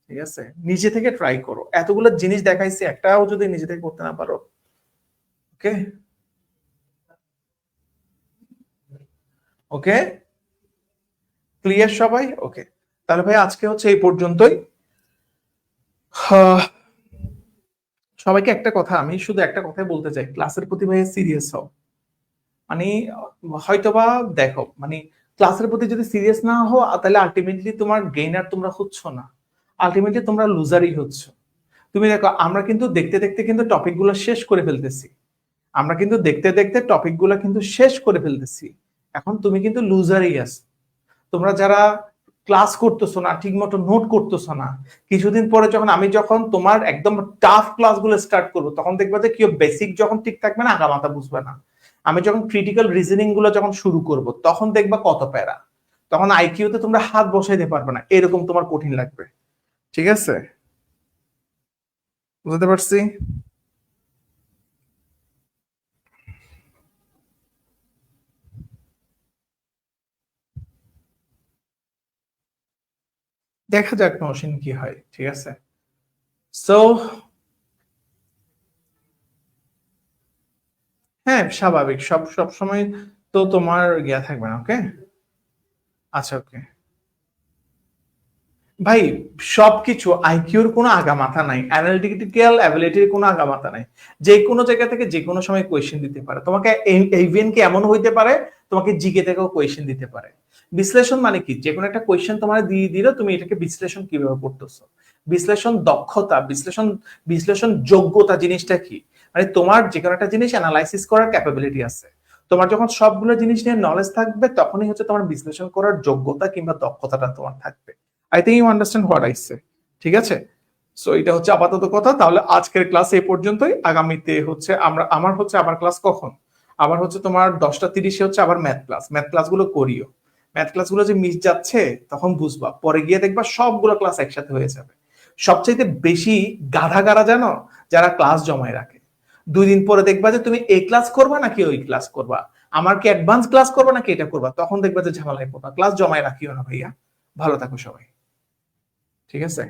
ঠিক আছে, নিজে থেকে ট্রাই করো, এতগুলো জিনিস দেখাইছি, একটাও যদি নিজে থেকে করতে না পারো। ওকে, ওকে, ক্লিয়ার সবাই? ওকে, তাহলে ভাই আজকে হচ্ছে এই পর্যন্তই। আহ, সবাইকে একটা কথা, আমি শুধু একটা কথাই বলতে চাই, ক্লাসের প্রতি ভাই সিরিয়াস হও। মানে হয়তোবা দেখো, মানে ক্লাসের প্রতি যদি সিরিয়াস না হও, তাহলে আলটিমেটলি তোমার গেইনার তোমরা হচ্ছ না, আলটিমেটলি তোমরা লুজারই হচ্ছ। তুমি দেখো, আমরা কিন্তু দেখতে দেখতে কিন্তু টপিক গুলো শেষ করে ফেলতেছি, আমরা কিন্তু দেখতে দেখতে টপিক গুলো কিন্তু শেষ করে ফেলতেছি। এখন তুমি কিন্তু লুজারই আছো। তোমরা যারা ক্লাস করতেছো না, ঠিক মতো নোট করতেছো না, কিছুদিন পরে যখন আমি যখন তোমার একদম টাফ ক্লাসগুলো স্টার্ট করবো, তখন দেখবা যে কি বেসিক যখন ঠিক থাকবে না, আগামাথা বুঝবে না। আমি যখন ক্রিটিক্যাল রিজনিং গুলো যখন শুরু করব, তখন দেখবা কত প্যারা, তখন আইকিউতে তোমরা হাত বসাইতে পারবে না, এরকম তোমার কঠিন লাগবে। ঠিক আছে, বুঝতে পারছি। দেখা যাক নওশিন কি হয়, ঠিক আছে? সো হ্যাঁ, স্বাভাবিক, সব সব সময় তো তোমার ইয়া থাকবে না। ওকে, আচ্ছা ওকে ভাই, সবকিছু আইকিউর কোনো আগামাথা নাই, অ্যানালিটিক্যাল অ্যাবিলিটির কোনো আগামাথা নাই। যে কোনো জায়গা থেকে যে কোনো সময় কোয়েশ্চেন দিতে পারে তোমাকে, ইভেন কি এমন হইতে পারে তোমাকে জিকে থেকেও কোয়েশ্চেন দিতে পারে। বিশ্লেষণ মানে কি? যে কোনো একটা কোয়েশ্চেন তোমার দিয়ে দিলে তুমি এটাকে বিশ্লেষণ কিভাবে করতেছো, বিশ্লেষণ দক্ষতা, বিশ্লেষণ বিশ্লেষণ যোগ্যতা জিনিসটা কি? মানে তোমার যে কোনো একটা জিনিস অ্যানালাইসিস করার ক্যাপাবিলিটি আছে। তোমার যখন সবগুলো জিনিস নিয়ে নলেজ থাকবে, তখনই হচ্ছে তোমার বিশ্লেষণ করার যোগ্যতা কিংবা দক্ষতাটা তোমার থাকবে। I think you understand what I say. ঠিক আছে, সো এটা হচ্ছে আপাতত কথা। তাহলে আজকের ক্লাস এই পর্যন্তই। আগামীতে হচ্ছে আমার হচ্ছে আবার ক্লাস কখন? আবার হচ্ছে তোমার 10টা 30-এ হচ্ছে আবার ম্যাথ ক্লাস। ম্যাথ ক্লাসগুলো করিও, ম্যাথ ক্লাসগুলো যে মিস যাচ্ছে তখন বুঝবা, পরে গিয়ে দেখবা সবগুলো ক্লাস একসাথে হয়ে যাবে। সবচাইতে বেশি গাধা গারা জানো, যারা ক্লাস জমায় রাখে। 2 দিন পরে দেখবা যে তুমি এই ক্লাস করবা নাকি ওই ক্লাস করবা। আমার কি অ্যাডভান্স ক্লাস করবো নাকি এটা করবা, তখন দেখবে যে ঝামেলায় পড়বা। ক্লাস জমায় রাখিও না ভাইয়া। ভালো থাকো সবাই, ঠিক আছে।